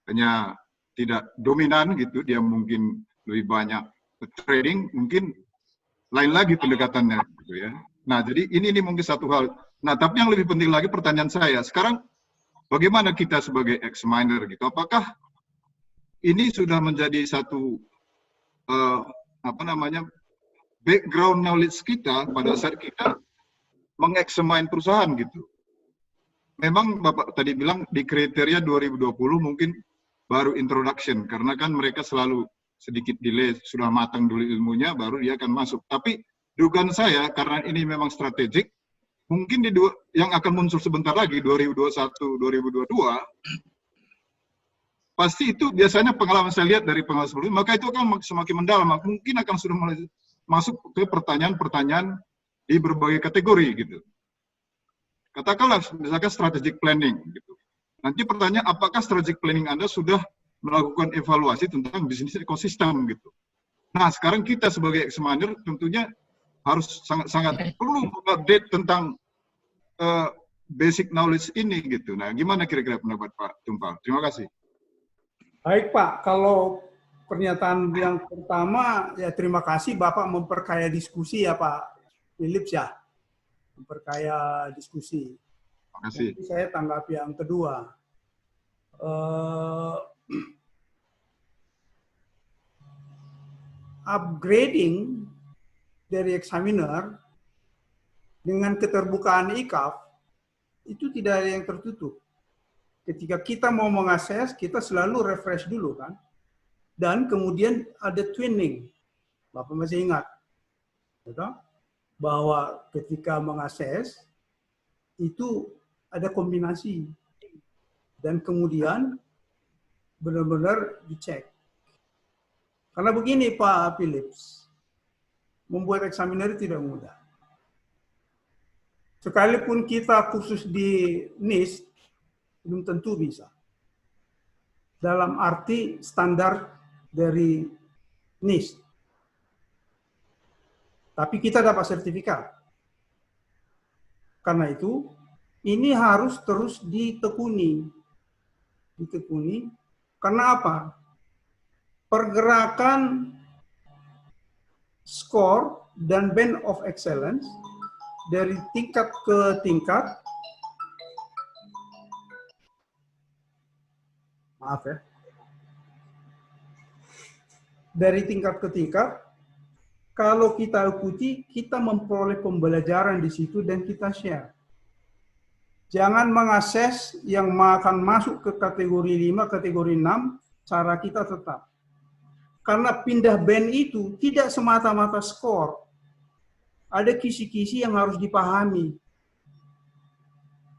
hanya tidak dominan gitu, dia mungkin lebih banyak trading, mungkin lain lagi pendekatannya gitu ya. Nah, jadi ini mungkin satu hal. Nah, tapi yang lebih penting lagi pertanyaan saya, sekarang bagaimana kita sebagai ex-miner gitu? Apakah ini sudah menjadi satu background knowledge kita pada saat kita meng-examine perusahaan gitu? Memang Bapak tadi bilang di kriteria 2020 mungkin baru introduction, karena kan mereka selalu sedikit delay, sudah matang dulu ilmunya, baru dia akan masuk. Tapi dugaan saya, karena ini memang strategik, mungkin yang akan muncul sebentar lagi, 2021, 2022, pasti itu biasanya pengalaman saya lihat dari pengalaman sebelumnya, maka itu akan semakin mendalam, mungkin akan sudah mulai masuk ke pertanyaan-pertanyaan di berbagai kategori gitu. Katakanlah misalkan strategic planning gitu. Nanti pertanyaan, apakah strategic planning Anda sudah melakukan evaluasi tentang bisnis ekosistem gitu. Nah, sekarang kita sebagai ex-miner tentunya harus sangat perlu update tentang basic knowledge ini gitu. Nah, gimana kira-kira pendapat Pak Tumpal? Terima kasih. Baik Pak, kalau pernyataan yang pertama, ya terima kasih Bapak memperkaya diskusi ya Pak Philips ya. Memperkaya diskusi. Terima kasih. Nanti saya tanggapi yang kedua. Upgrading dari examiner dengan keterbukaan ICAF itu tidak ada yang tertutup. Ketika kita mau mengakses, kita selalu refresh dulu kan. Dan kemudian ada twinning. Bapak masih ingat? Betul? Bahwa ketika mengakses, itu ada kombinasi. Dan kemudian benar-benar dicek. Karena begini Pak Philips, membuat examiner tidak mudah. Sekalipun kita khusus di NIST, belum tentu bisa. Dalam arti standar dari NIST. Tapi kita dapat sertifikat. Karena itu, ini harus terus ditekuni. Karena apa? Pergerakan skor dan band of excellence dari tingkat ke tingkat. Maaf ya. Dari tingkat ke tingkat, kalau kita ikuti, kita memperoleh pembelajaran di situ dan kita share. Jangan mengakses yang akan masuk ke kategori 5, kategori 6, cara kita tetap. Karena pindah band itu tidak semata-mata skor. Ada kisi-kisi yang harus dipahami.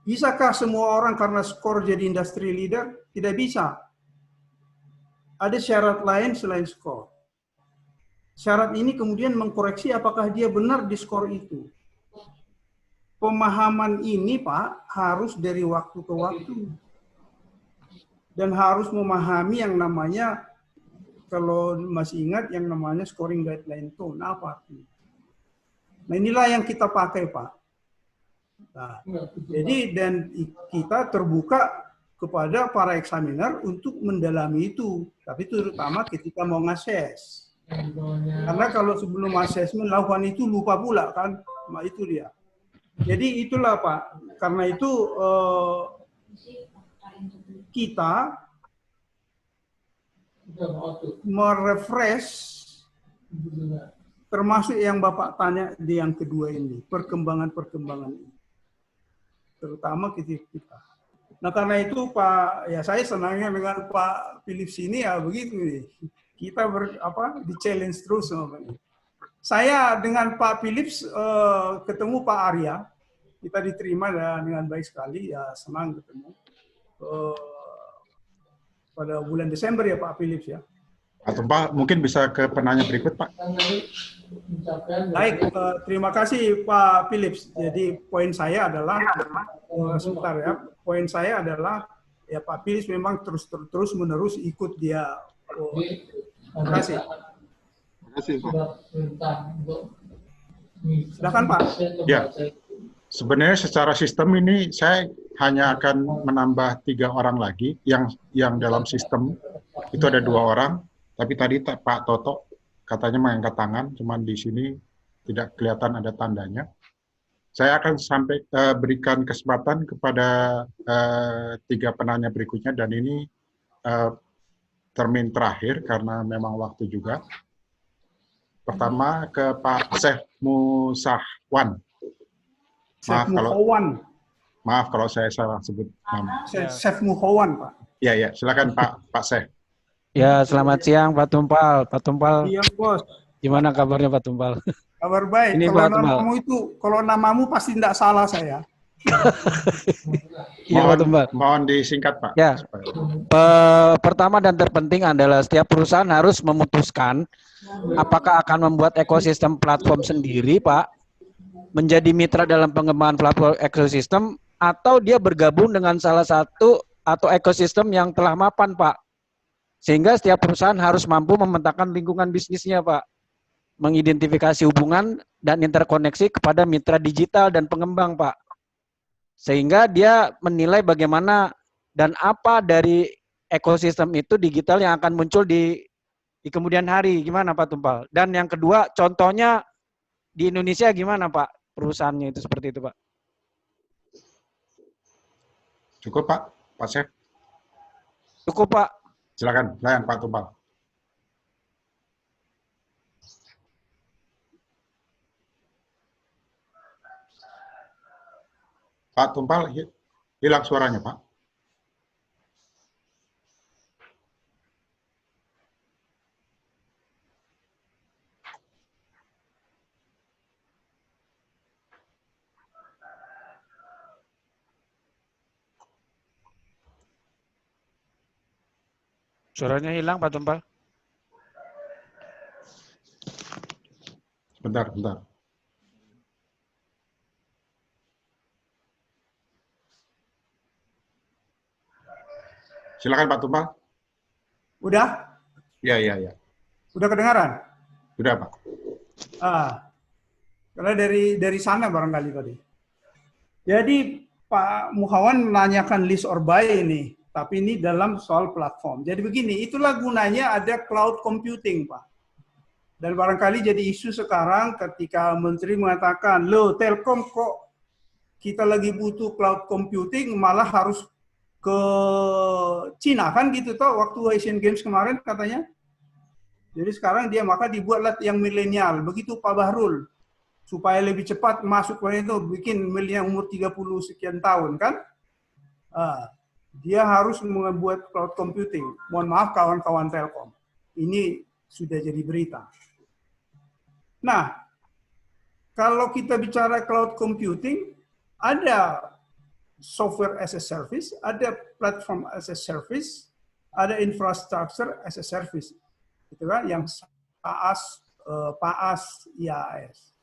Bisakah semua orang karena skor jadi industry leader? Tidak bisa. Ada syarat lain selain skor. Syarat ini kemudian mengkoreksi apakah dia benar di skor itu. Pemahaman ini, Pak, harus dari waktu ke waktu. Dan harus memahami yang namanya, kalau masih ingat, yang namanya scoring guideline tone. Apa artinya? Nah, inilah yang kita pakai, Pak. Nah, jadi dan kita terbuka kepada para eksaminer untuk mendalami itu, tapi terutama ketika mau ngakses. Karena kalau sebelum asesmen lakukan itu lupa pula kan, nah itu dia. Jadi itulah Pak, karena itu kita merefresh, termasuk yang Bapak tanya di yang kedua ini, perkembangan-perkembangan ini, terutama kita. Nah karena itu Pak, ya saya senangnya dengan Pak Philips ini ya begitu nih. Kita di challenge terus sama Pak. Saya dengan Pak Philips ketemu Pak Arya, kita diterima dengan baik sekali, ya senang ketemu. Pada bulan Desember ya Pak Philips ya. Atau Pak mungkin bisa ke penanya berikut Pak. Baik, terima kasih Pak Philips. Jadi poin saya adalah, sebentar ya, poin saya adalah ya Pak Philips memang terus menerus ikut dia. Terima kasih. Terima kasih Pak. Silakan Pak. Ya, sebenarnya secara sistem ini saya hanya akan menambah 3 orang lagi yang dalam sistem itu ada 2 orang. Tapi tadi Pak Toto katanya mengangkat tangan, cuman di sini tidak kelihatan ada tandanya. Saya akan berikan kesempatan kepada 3 penanya berikutnya, dan ini termin terakhir karena memang waktu juga. Pertama ke Pak Syekh Musahwan. Maaf kalau saya salah sebut nama. Syekh Muhawan Pak. Ya, silakan Pak Syekh. Ya, selamat siang Pak Tumpal. Pak Tumpal, Iya Bos. gimana kabarnya Pak Tumpal? Kabar baik. Ini Kalau Pak Tumpal. kalau namamu pasti tidak salah saya. Iya Pak Tumpal. Mohon disingkat Pak. Ya. Pertama dan terpenting adalah setiap perusahaan harus memutuskan apakah akan membuat ekosistem platform sendiri Pak, menjadi mitra dalam pengembangan platform ekosistem, atau dia bergabung dengan salah satu atau ekosistem yang telah mapan Pak. Sehingga setiap perusahaan harus mampu memetakan lingkungan bisnisnya, Pak. Mengidentifikasi hubungan dan interkoneksi kepada mitra digital dan pengembang, Pak. Sehingga dia menilai bagaimana dan apa dari ekosistem itu digital yang akan muncul di kemudian hari. Gimana, Pak Tumpal? Dan yang kedua, contohnya di Indonesia gimana, Pak? Perusahaannya itu seperti itu, Pak. Cukup, Pak? Pak Syekh? Cukup, Pak. Silakan, layan Pak Tumpal. Pak Tumpal, hilang suaranya, Pak. Suaranya hilang, Pak Tumpal. Bentar. Silakan Pak Tumpal. Udah? Ya. Udah kedengaran? Sudah, Pak. Karena dari sana barangkali tadi. Jadi Pak Muhawan menanyakan list or buy ini, tapi ini dalam soal platform. Jadi begini, itulah gunanya ada cloud computing, Pak. Dan barangkali jadi isu sekarang ketika Menteri mengatakan, loh Telkom kok kita lagi butuh cloud computing malah harus ke Cina kan gitu toh waktu Asian Games kemarin katanya. Jadi sekarang maka dibuatlah yang milenial. Begitu Pak Bahrul. Supaya lebih cepat masuk ke itu bikin milenial umur 30 sekian tahun kan. Dia harus membuat cloud computing. Mohon maaf kawan-kawan Telkom. Ini sudah jadi berita. Nah, kalau kita bicara cloud computing, ada software as a service, ada platform as a service, ada infrastructure as a service. Itu kan yang PaaS, IaaS.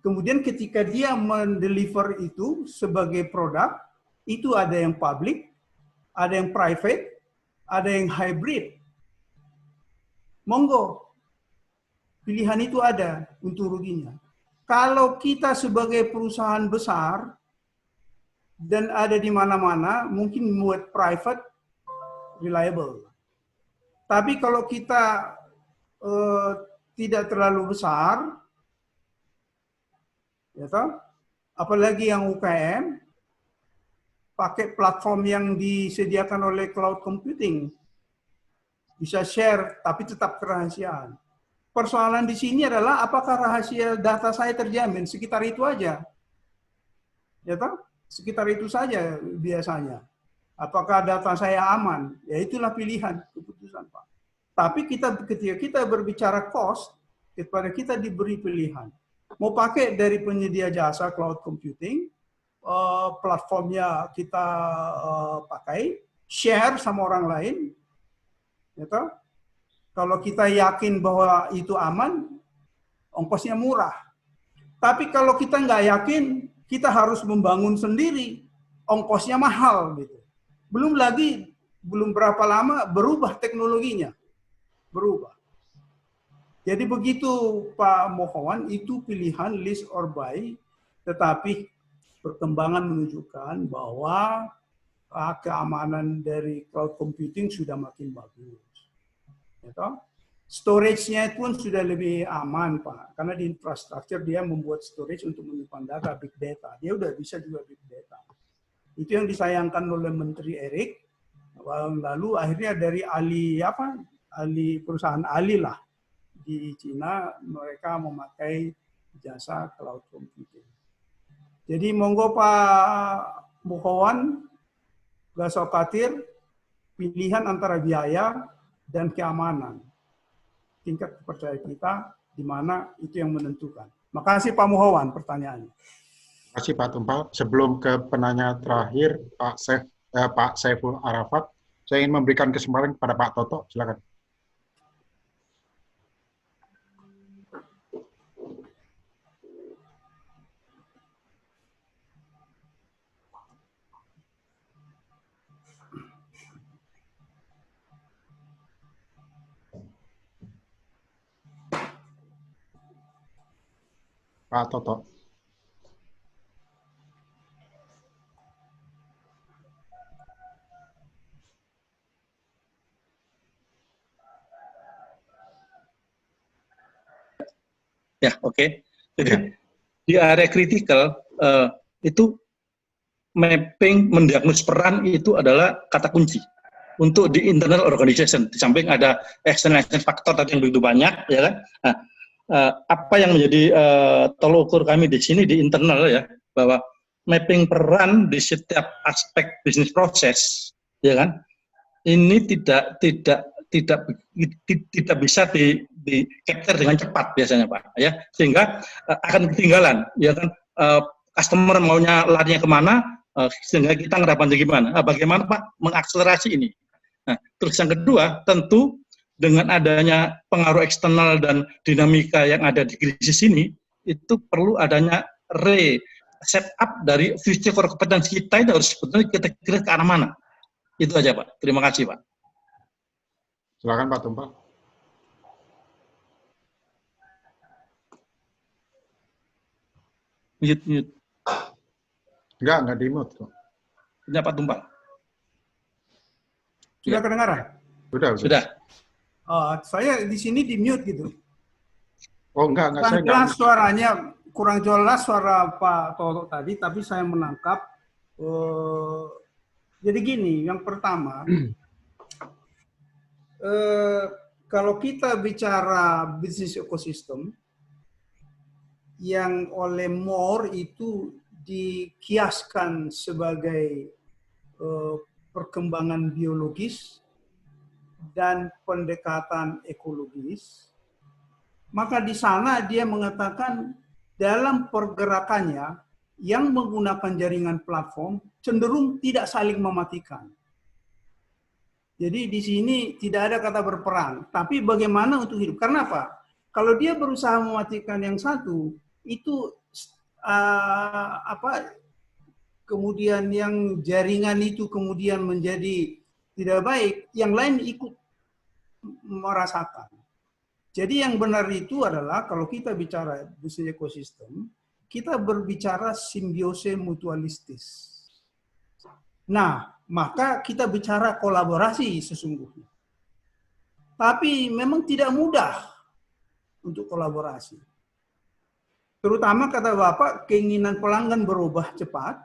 Kemudian ketika dia mendeliver itu sebagai produk, itu ada yang public, ada yang private, ada yang hybrid. Monggo, pilihan itu ada untung ruginya. Kalau kita sebagai perusahaan besar dan ada di mana-mana, mungkin buat private reliable. Tapi kalau kita tidak terlalu besar, ya toh, apalagi yang UKM, pakai platform yang disediakan oleh cloud computing, bisa share tapi tetap kerahasiaan. Persoalan di sini adalah apakah rahasia data saya terjamin? Sekitar itu aja. Ya toh? Sekitar itu saja biasanya. Apakah data saya aman? Ya itulah pilihan, keputusan Pak. Tapi ketika kita berbicara cost, kepada kita diberi pilihan. Mau pakai dari penyedia jasa cloud computing, platformnya kita pakai, share sama orang lain, ya toh? Kalau kita yakin bahwa itu aman, ongkosnya murah. Tapi kalau kita nggak yakin, kita harus membangun sendiri, ongkosnya mahal gitu. Belum lagi, belum berapa lama berubah teknologinya, berubah. Jadi begitu Pak Mohawan, itu pilihan lease or buy, tetapi perkembangan menunjukkan bahwa keamanan dari cloud computing sudah makin bagus. Storage-nya pun sudah lebih aman, Pak. Karena di infrastruktur dia membuat storage untuk menyimpan data, big data. Dia udah bisa juga big data. Itu yang disayangkan oleh Menteri Erik. Lalu akhirnya dari ahli perusahaan ahli lah di Cina, mereka memakai jasa cloud computing. Jadi monggo Pak Mohawan, gak usah khawatir, pilihan antara biaya dan keamanan. Tingkat kepercayaan kita di mana itu yang menentukan. Makasih Pak Mohawan pertanyaannya. Terima kasih Pak Tumpal. Sebelum ke penanya terakhir Pak Saiful Arafat, saya ingin memberikan kesempatan kepada Pak Toto. Silakan. Pak Toto. Ya, oke. Jadi di area kritikal itu mapping mendiagnosis peran itu adalah kata kunci untuk di internal organization. Di samping ada external faktor tadi yang begitu banyak, ya kan? Nah, apa yang menjadi tolok ukur kami di sini di internal ya, bahwa mapping peran di setiap aspek bisnis proses, ya kan? Ini tidak bisa di capture dengan cepat biasanya Pak, ya, sehingga akan ketinggalan, ya kan? Customer maunya larinya kemana, sehingga kita ngerapannya gimana? Bagaimana Pak mengakselerasi ini? Nah, terus yang kedua tentu dengan adanya pengaruh eksternal dan dinamika yang ada di krisis ini, itu perlu adanya setup dari future core competence kita itu harus sebetulnya kita kira ke arah mana. Itu aja Pak. Terima kasih Pak. Silakan Pak Tumpal. Mute. Enggak di-mute kok. Ini Pak Tumpal. Sudah kedengaran? Sudah. Sudah. Saya di sini di mute gitu. Oh enggak, Kurang saya jelas enggak. suaranya, kurang jelas suara Pak Toto tadi, tapi saya menangkap. Jadi gini, yang pertama, kalau kita bicara bisnis ekosistem, yang oleh Moore itu dikiaskan sebagai perkembangan biologis dan pendekatan ekologis, maka di sana dia mengatakan dalam pergerakannya yang menggunakan jaringan platform cenderung tidak saling mematikan. Jadi di sini tidak ada kata berperang, tapi bagaimana untuk hidup. Karena apa? Kalau dia berusaha mematikan yang satu, itu kemudian yang jaringan itu kemudian menjadi tidak baik, yang lain ikut merasakan. Jadi yang benar itu adalah kalau kita bicara bisnis ekosistem, kita berbicara simbiose mutualistis. Nah, maka kita bicara kolaborasi sesungguhnya. Tapi memang tidak mudah untuk kolaborasi. Terutama kata Bapak, keinginan pelanggan berubah cepat,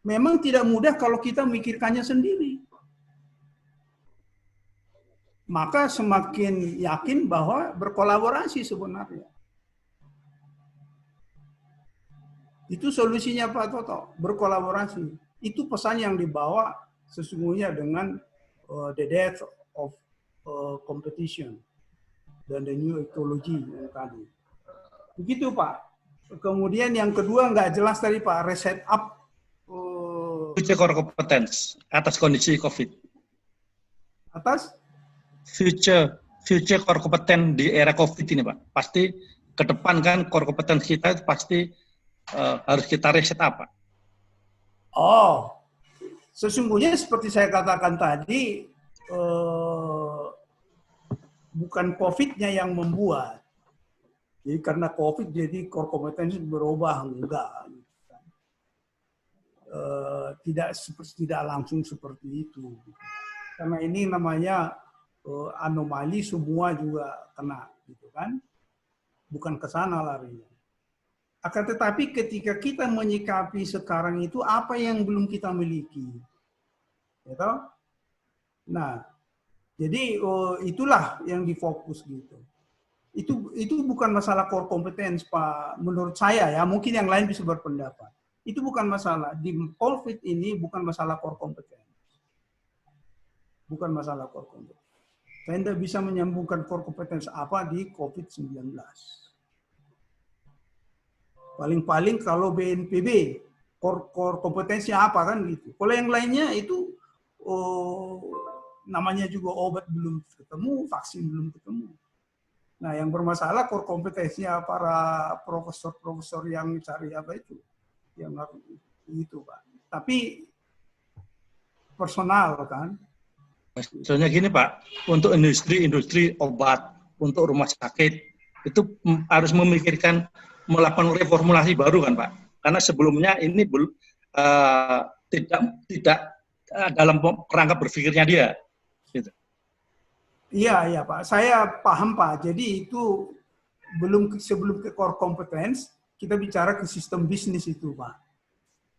memang tidak mudah kalau kita memikirkannya sendiri. Maka semakin yakin bahwa berkolaborasi sebenarnya. Itu solusinya Pak Toto, berkolaborasi. Itu pesan yang dibawa sesungguhnya dengan the death of competition dan the new ecology yang tadi. Begitu Pak. Kemudian yang kedua nggak jelas tadi Pak, reset up Future core competence atas kondisi COVID. Atas? Future core competence di era COVID ini Pak. Pasti ke depan kan core competence kita itu pasti harus kita reset apa? Oh, sesungguhnya seperti saya katakan tadi, bukan COVID-nya yang membuat. Jadi karena COVID jadi core competence berubah, enggak. Tidak langsung seperti itu. Karena ini namanya anomali, semua juga kena, gitu kan? Bukan ke sana larinya. Akan tetapi ketika kita menyikapi sekarang itu apa yang belum kita miliki, gitu? Nah, jadi itulah yang difokus gitu. Itu bukan masalah core competence Pak, menurut saya ya, mungkin yang lain bisa berpendapat. Itu bukan masalah di COVID ini, bukan masalah core competence, bukan masalah core competence. Saya tidak bisa menyambungkan core competence apa di COVID-19. Paling-paling kalau BNPB, core kompetensinya apa kan gitu. Kalau yang lainnya itu namanya juga obat belum ketemu, vaksin belum ketemu. Nah yang bermasalah core kompetensinya para profesor-profesor yang cari apa itu, yang itu Pak. Tapi personal kan. Soalnya gini Pak, untuk industri obat, untuk rumah sakit, itu harus memikirkan melakukan reformulasi baru kan Pak, karena sebelumnya ini tidak dalam kerangka berpikirnya dia. Gitu. Iya Pak, saya paham Pak. Jadi itu sebelum ke core competence kita bicara ke sistem bisnis itu Pak.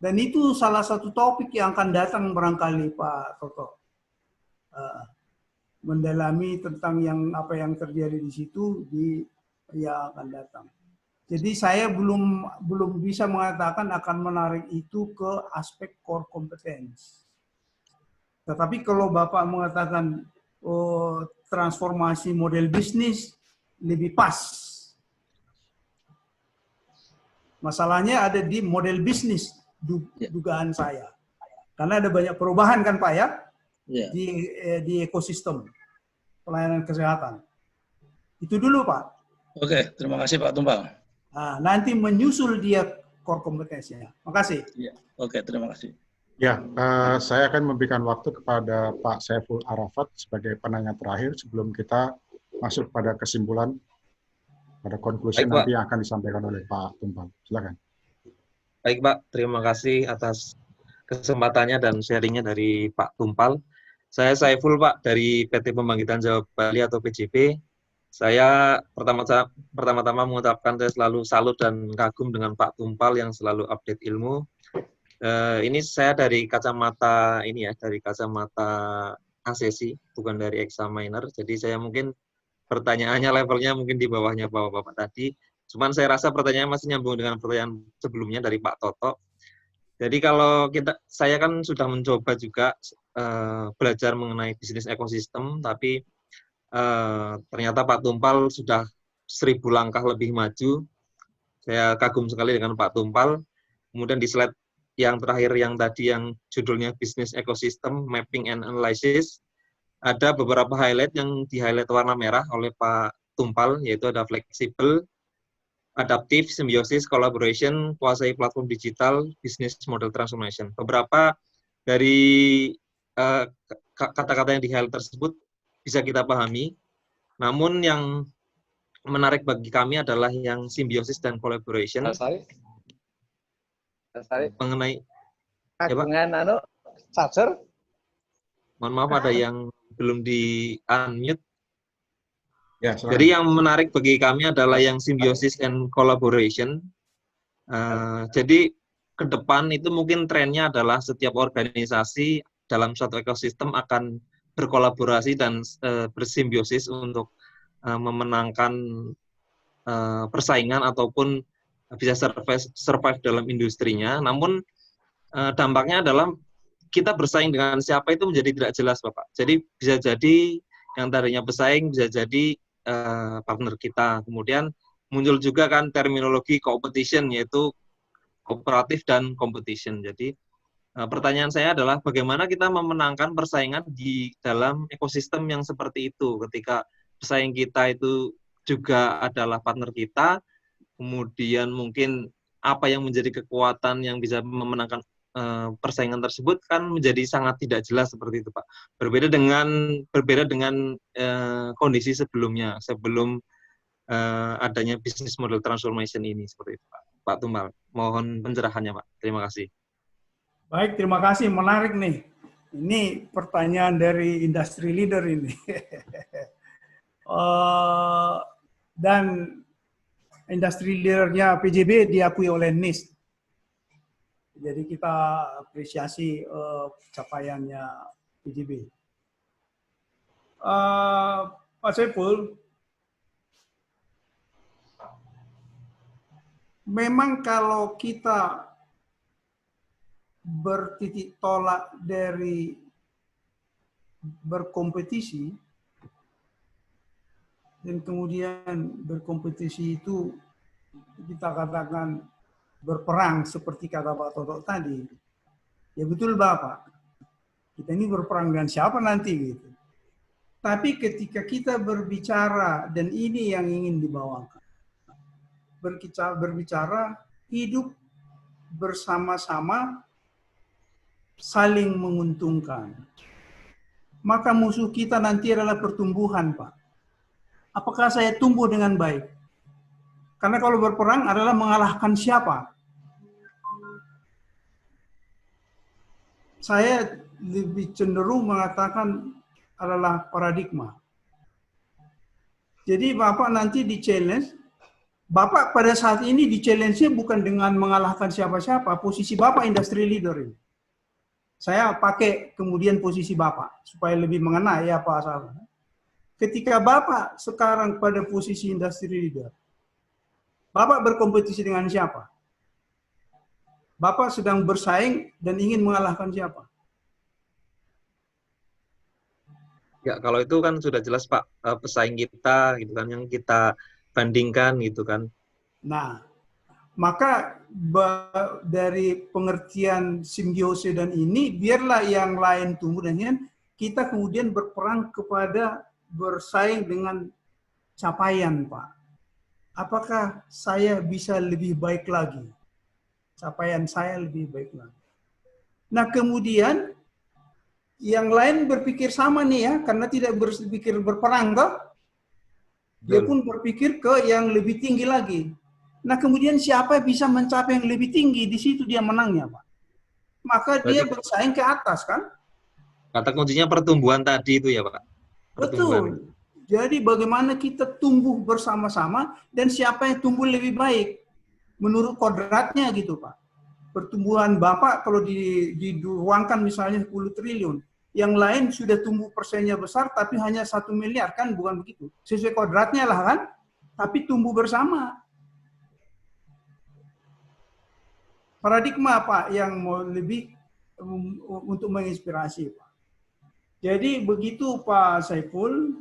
Dan itu salah satu topik yang akan datang barangkali Pak Toto, mendalami tentang apa yang terjadi di situ yang akan datang. Jadi saya belum bisa mengatakan akan menarik itu ke aspek core competence. Tetapi kalau Bapak mengatakan transformasi model bisnis lebih pas. Masalahnya ada di model bisnis, dugaan saya. Karena ada banyak perubahan kan Pak ya, di ekosistem pelayanan kesehatan. Itu dulu Pak. Oke, terima kasih Pak Tumpal. Nah, nanti menyusul dia core kompetensinya. Makasih. Ya, oke, terima kasih. Ya, saya akan memberikan waktu kepada Pak Saiful Arafat sebagai penanya terakhir sebelum kita masuk pada kesimpulan, pada konklusi Baik, nanti yang akan disampaikan oleh Pak Tumpal. Silakan. Baik Pak, terima kasih atas kesempatannya dan sharingnya dari Pak Tumpal. Saya Saiful Pak dari PT Pembangkitan Jawa Bali atau PJB. Saya pertama-tama mengucapkan saya selalu salut dan kagum dengan Pak Tumpal yang selalu update ilmu. Ini saya dari kacamata dari kacamata asesi, bukan dari examiner. Jadi saya mungkin pertanyaannya levelnya mungkin di bawahnya Bapak-bapak tadi. Cuman saya rasa pertanyaannya masih nyambung dengan pertanyaan sebelumnya dari Pak Toto. Jadi kalau saya kan sudah mencoba juga belajar mengenai bisnis ekosistem, tapi ternyata Pak Tumpal sudah 1000 langkah lebih maju. Saya kagum sekali dengan Pak Tumpal. Kemudian di slide yang terakhir yang tadi yang judulnya bisnis ekosistem mapping and analysis, ada beberapa highlight yang di-highlight warna merah oleh Pak Tumpal, yaitu ada fleksibel, adaptif, symbiosis, collaboration, kuasai platform digital, business model transformation. Beberapa dari kata-kata yang di-highlight tersebut bisa kita pahami, namun yang menarik bagi kami adalah yang symbiosis dan collaboration. Mengenai ya, Pak? Dengan charger. Mohon maaf ada yang belum di-unmute. Ya, jadi yang menarik bagi kami adalah yang symbiosis and collaboration. Jadi ke depan itu mungkin trennya adalah setiap organisasi dalam suatu ekosistem akan berkolaborasi dan bersimbiosis untuk memenangkan persaingan ataupun bisa survive dalam industrinya. Namun dampaknya adalah kita bersaing dengan siapa itu menjadi tidak jelas, Bapak. Jadi bisa jadi yang tadinya bersaing bisa jadi partner kita. Kemudian muncul juga kan terminologi competition, yaitu kooperatif dan competition. Jadi pertanyaan saya adalah bagaimana kita memenangkan persaingan di dalam ekosistem yang seperti itu ketika pesaing kita itu juga adalah partner kita, kemudian mungkin apa yang menjadi kekuatan yang bisa memenangkan persaingan tersebut kan menjadi sangat tidak jelas seperti itu, Pak. Berbeda dengan kondisi sebelumnya, sebelum adanya business model transformation ini seperti itu, Pak. Pak Tumpal, mohon pencerahannya, Pak. Terima kasih. Baik, terima kasih. Menarik nih. Ini pertanyaan dari industry leader ini. Dan industry leadernya PJB diakui oleh NIST. Jadi kita apresiasi capaiannya PJB. Pak Saiful, memang kalau kita bertitik tolak dari berkompetisi, dan kemudian berkompetisi itu kita katakan berperang seperti kata Pak Toto tadi, ya betul Bapak, kita ini berperang dengan siapa nanti gitu. Tapi ketika kita berbicara, dan ini yang ingin dibawakan, berbicara hidup bersama-sama saling menguntungkan, maka musuh kita nanti adalah pertumbuhan, Pak. Apakah saya tumbuh dengan baik? Karena kalau berperang adalah mengalahkan siapa? Saya lebih cenderung mengatakan adalah paradigma. Jadi Bapak nanti di-challenge, Bapak pada saat ini di-challenge-nya bukan dengan mengalahkan siapa-siapa, posisi Bapak industry leader ini. Saya pakai kemudian posisi Bapak, supaya lebih mengena ya Pak Asal. Ketika Bapak sekarang pada posisi industry leader, Bapak berkompetisi dengan siapa? Bapak sedang bersaing dan ingin mengalahkan siapa? Ya, kalau itu kan sudah jelas Pak, pesaing kita gitu kan, yang kita bandingkan gitu kan. Nah, maka dari pengertian simbiosis dan ini, biarlah yang lain tumbuh dan kita kemudian berperang kepada bersaing dengan capaian, Pak. Apakah saya bisa lebih baik lagi? Capaian saya lebih baik lagi. Nah, kemudian yang lain berpikir sama nih ya, karena tidak berpikir berperang toh. Dia pun berpikir ke yang lebih tinggi lagi. Nah, kemudian siapa bisa mencapai yang lebih tinggi, di situ dia menangnya, Pak. Maka dia bersaing ke atas kan? Kata kuncinya pertumbuhan tadi itu ya Pak? Pertumbuhan. Betul. Jadi bagaimana kita tumbuh bersama-sama dan siapa yang tumbuh lebih baik menurut kodratnya gitu Pak. Pertumbuhan Bapak kalau diruangkan misalnya 10 triliun, yang lain sudah tumbuh persennya besar tapi hanya 1 miliar, kan bukan begitu. Sesuai kodratnya lah kan, tapi tumbuh bersama. Paradigma Pak yang mau lebih untuk menginspirasi Pak. Jadi begitu Pak Saiful,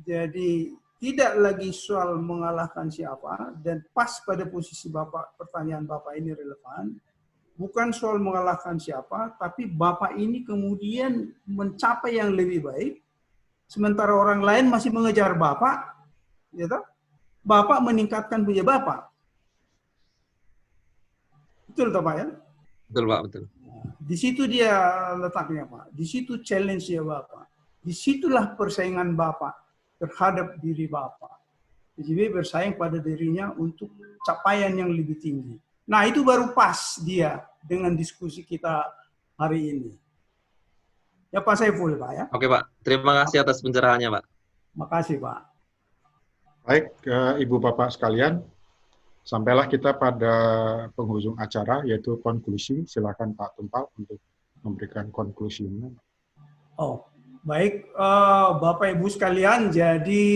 jadi tidak lagi soal mengalahkan siapa, dan pas pada posisi Bapak, pertanyaan Bapak ini relevan, bukan soal mengalahkan siapa, tapi Bapak ini kemudian mencapai yang lebih baik, sementara orang lain masih mengejar Bapak, ya toh? Bapak meningkatkan punya Bapak. Betul toh Pak ya? Betul Pak, betul. Di situ dia letaknya Pak, di situ challenge-nya Bapak, disitulah persaingan Bapak terhadap diri Bapak. PJB bersaing pada dirinya untuk capaian yang lebih tinggi. Nah itu baru pas dia dengan diskusi kita hari ini. Ya Pak Saiful Pak ya. Oke Pak, terima kasih atas pencerahannya Pak. Makasih Pak. Baik, Ibu Bapak sekalian, sampailah kita pada penghujung acara, yaitu konklusi. Silakan Pak Tumpal untuk memberikan konklusinya. Oh, baik Bapak Ibu sekalian, jadi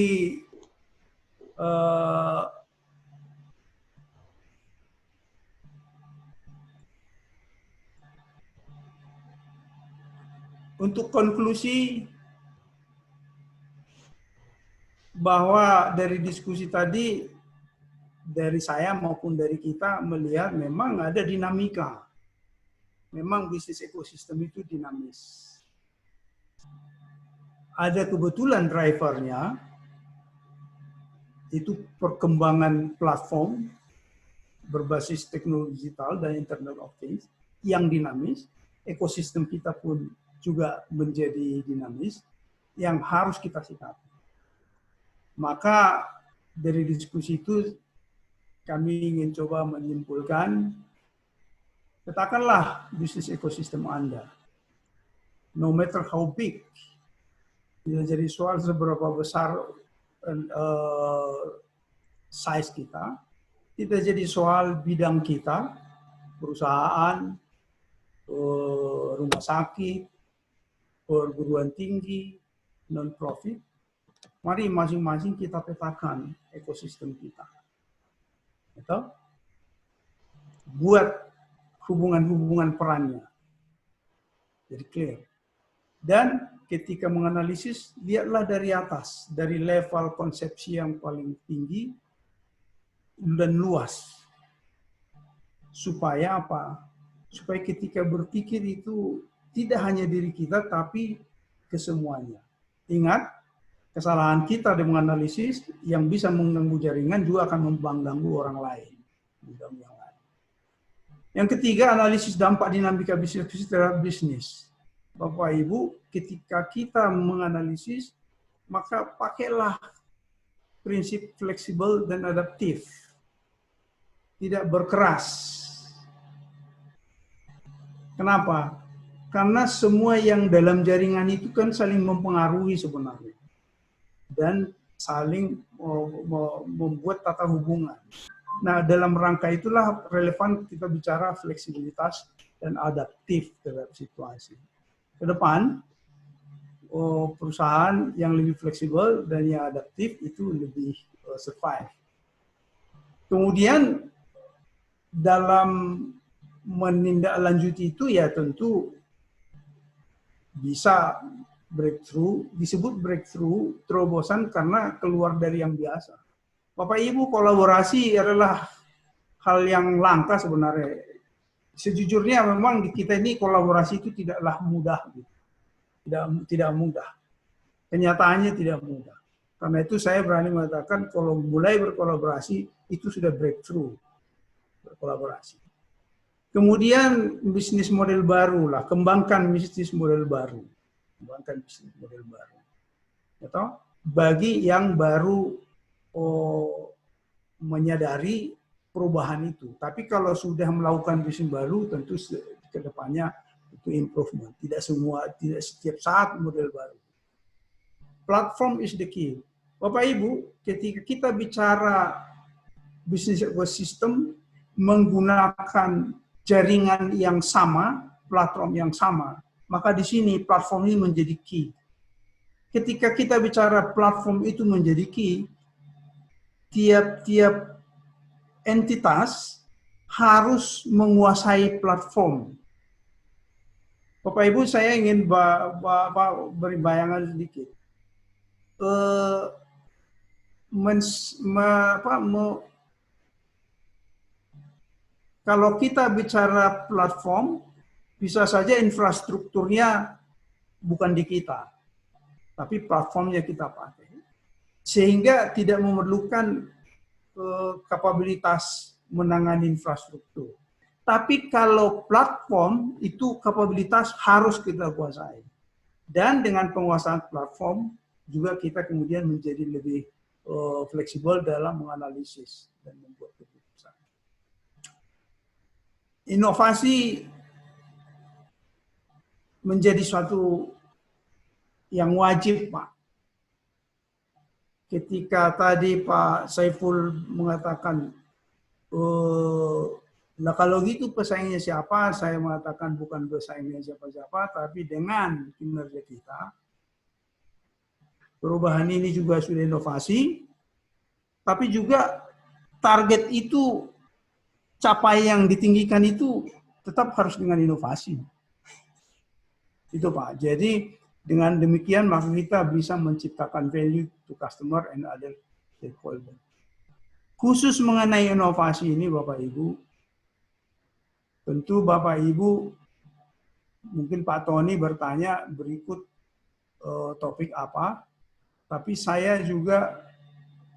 untuk konklusi bahwa dari diskusi tadi, dari saya maupun dari kita melihat memang ada dinamika. Memang bisnis ekosistem itu dinamis. Ada kebetulan drivernya, itu perkembangan platform berbasis teknologi digital dan Internet of Things yang dinamis. Ekosistem kita pun juga menjadi dinamis, yang harus kita sikapi. Maka dari diskusi itu kami ingin coba menyimpulkan, katakanlah bisnis ekosistem Anda, no matter how big, tidak jadi soal seberapa besar size kita, tidak jadi soal bidang kita, perusahaan, rumah sakit, perguruan tinggi, non-profit. Mari masing-masing kita petakan ekosistem kita. Gitu? Buat hubungan-hubungan perannya. Jadi clear. Dan ketika menganalisis, lihatlah dari atas, dari level konsepsi yang paling tinggi dan luas. Supaya apa? Supaya ketika berpikir itu tidak hanya diri kita, tapi kesemuanya. Ingat, kesalahan kita dalam menganalisis yang bisa mengganggu jaringan juga akan mengganggu orang lain. Yang ketiga, analisis dampak dinamika bisnis terhadap bisnis. Bapak Ibu, ketika kita menganalisis, maka pakailah prinsip fleksibel dan adaptif. Tidak berkeras. Kenapa? Karena semua yang dalam jaringan itu kan saling mempengaruhi sebenarnya. Dan saling membuat tata hubungan. Nah, dalam rangka itulah relevan kita bicara fleksibilitas dan adaptif terhadap situasi. Ke depan, perusahaan yang lebih fleksibel dan yang adaptif itu lebih survive. Kemudian, dalam menindaklanjuti itu ya tentu bisa breakthrough, disebut breakthrough, terobosan karena keluar dari yang biasa. Bapak Ibu, kolaborasi adalah hal yang langka sebenarnya. Sejujurnya memang di kita ini kolaborasi itu tidaklah mudah. Tidak mudah. Kenyataannya tidak mudah. Karena itu saya berani mengatakan kalau mulai berkolaborasi itu sudah breakthrough. Berkolaborasi. Kemudian bisnis model baru lah, kembangkan bisnis model baru. Kembangkan bisnis model baru. Atau bagi yang baru menyadari perubahan itu. Tapi kalau sudah melakukan bisnis baru, tentu ke depannya itu improvement. Tidak setiap saat model baru. Platform is the key. Bapak Ibu, ketika kita bicara bisnis ekosistem menggunakan jaringan yang sama, platform yang sama, maka di sini platform ini menjadi key. Ketika kita bicara platform itu menjadi key, tiap-tiap entitas harus menguasai platform. Bapak Ibu, saya ingin beri bayangan sedikit. Kalau kita bicara platform, bisa saja infrastrukturnya bukan di kita, tapi platformnya kita pakai. Sehingga tidak memerlukan kapabilitas menangani infrastruktur. Tapi kalau platform itu kapabilitas harus kita kuasai. Dan dengan penguasaan platform juga kita kemudian menjadi lebih fleksibel dalam menganalisis dan membuat keputusan. Inovasi menjadi suatu yang wajib, Pak. Ketika tadi Pak Saiful mengatakan, nah kalau gitu pesaingnya siapa? Saya mengatakan bukan pesaingnya siapa-siapa, tapi dengan kinerja kita. Perubahan ini juga sudah inovasi, tapi juga target itu, capai yang ditinggikan itu tetap harus dengan inovasi. Itu Pak. Jadi dengan demikian maka kita bisa menciptakan value to customer and other stakeholder. Khusus mengenai inovasi ini Bapak Ibu, tentu Bapak Ibu, mungkin Pak Tony bertanya berikut topik apa, tapi saya juga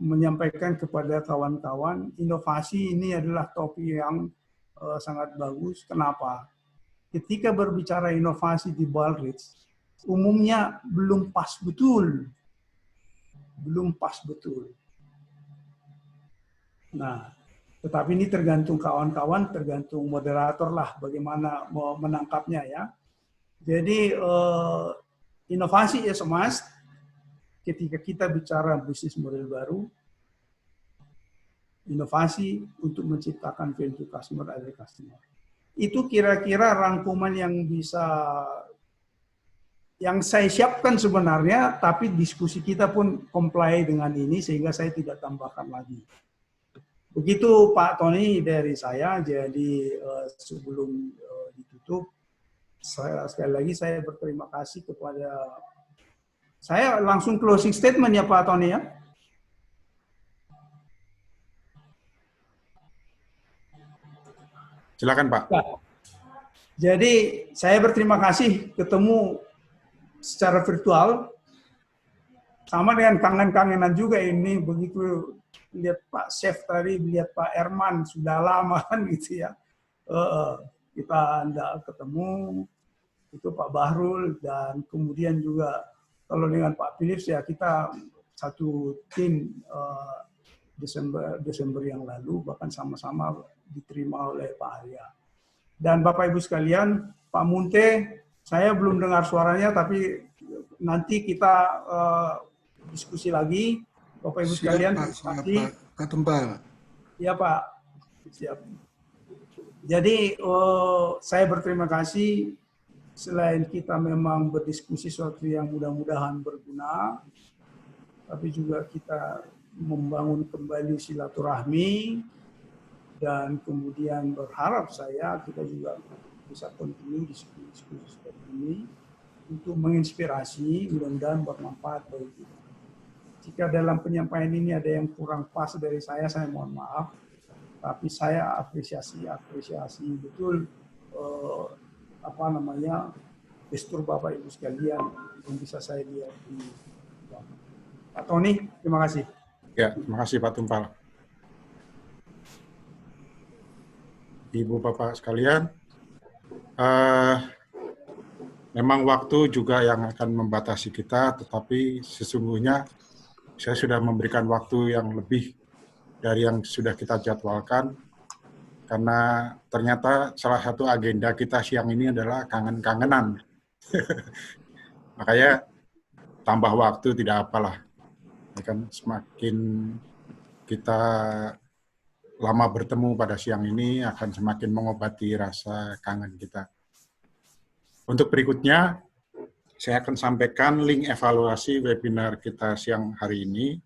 menyampaikan kepada kawan-kawan, inovasi ini adalah topik yang sangat bagus. Kenapa? Ketika berbicara inovasi di Balrich, umumnya belum pas betul. Belum pas betul. Nah, tetapi ini tergantung kawan-kawan, tergantung moderator lah bagaimana mau menangkapnya ya. Jadi inovasi is a must ketika kita bicara bisnis model baru. Inovasi untuk menciptakan value to customer dari customer. Itu kira-kira rangkuman yang bisa yang saya siapkan sebenarnya, tapi diskusi kita pun comply dengan ini sehingga saya tidak tambahkan lagi. Begitu Pak Tony dari saya. Jadi sebelum ditutup, sekali lagi saya berterima kasih kepada, saya langsung closing statement ya Pak Tony ya. Silakan Pak. Ya. Jadi saya berterima kasih ketemu secara virtual, sama dengan kangen-kangenan juga ini, begitu lihat Pak Chef tadi, lihat Pak Herman, sudah lama kan gitu ya. Kita tidak ketemu, itu Pak Bahrul, dan kemudian juga kalau dengan Pak Philips ya kita satu tim Desember yang lalu, bahkan sama-sama diterima oleh Pak Arya. Dan Bapak Ibu sekalian, Pak Munte, saya belum dengar suaranya, tapi nanti kita diskusi lagi. Bapak Ibu sekalian, Pak Tumpal. Ya Pak, siap. Jadi saya berterima kasih. Selain kita memang berdiskusi sesuatu yang mudah-mudahan berguna, tapi juga kita membangun kembali silaturahmi, dan kemudian berharap saya kita juga bisa continue diskusi seperti ini untuk menginspirasi, mudah-mudahan bermanfaat bagi kita. Jika dalam penyampaian ini ada yang kurang pas dari saya mohon maaf. Tapi saya apresiasi betul gestur Bapak Ibu sekalian yang bisa saya lihat di Pak Tony, terima kasih. Ya, terima kasih Pak Tumpal. Ibu Bapak sekalian, memang waktu juga yang akan membatasi kita, tetapi sesungguhnya saya sudah memberikan waktu yang lebih dari yang sudah kita jadwalkan. karena ternyata salah satu agenda kita siang ini adalah kangen-kangenan. Makanya tambah waktu tidak apalah. Ya kan, semakin kita lama bertemu pada siang ini akan semakin mengobati rasa kangen kita. Untuk berikutnya, saya akan sampaikan link evaluasi webinar kita siang hari ini.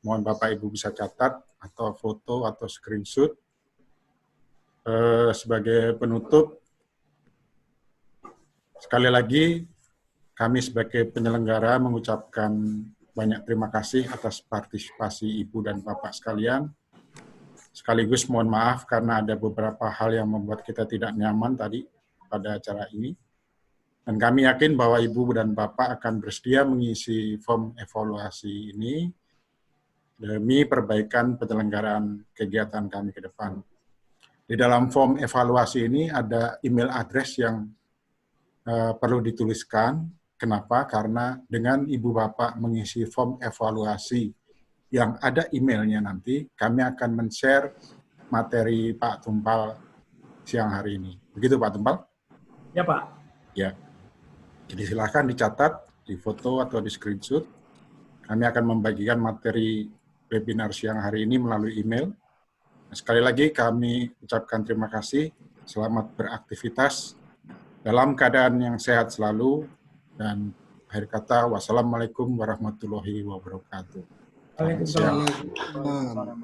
Mohon Bapak Ibu bisa catat atau foto atau screenshot. Sebagai penutup, sekali lagi kami sebagai penyelenggara mengucapkan banyak terima kasih atas partisipasi Ibu dan Bapak sekalian. Sekaligus mohon maaf karena ada beberapa hal yang membuat kita tidak nyaman tadi pada acara ini. Dan kami yakin bahwa Ibu dan Bapak akan bersedia mengisi form evaluasi ini demi perbaikan penyelenggaraan kegiatan kami ke depan. Di dalam form evaluasi ini ada email address yang perlu dituliskan. Kenapa? Karena dengan Ibu Bapak mengisi form evaluasi yang ada emailnya nanti, kami akan men-share materi Pak Tumpal siang hari ini. Begitu Pak Tumpal? Ya Pak. Ya. Jadi silakan dicatat, di foto atau di screenshot. Kami akan membagikan materi webinar siang hari ini melalui email. Sekali lagi kami ucapkan terima kasih, selamat beraktivitas, dalam keadaan yang sehat selalu, dan akhir kata, wassalamualaikum warahmatullahi wabarakatuh. Waalaikumsalam. Waalaikumsalam.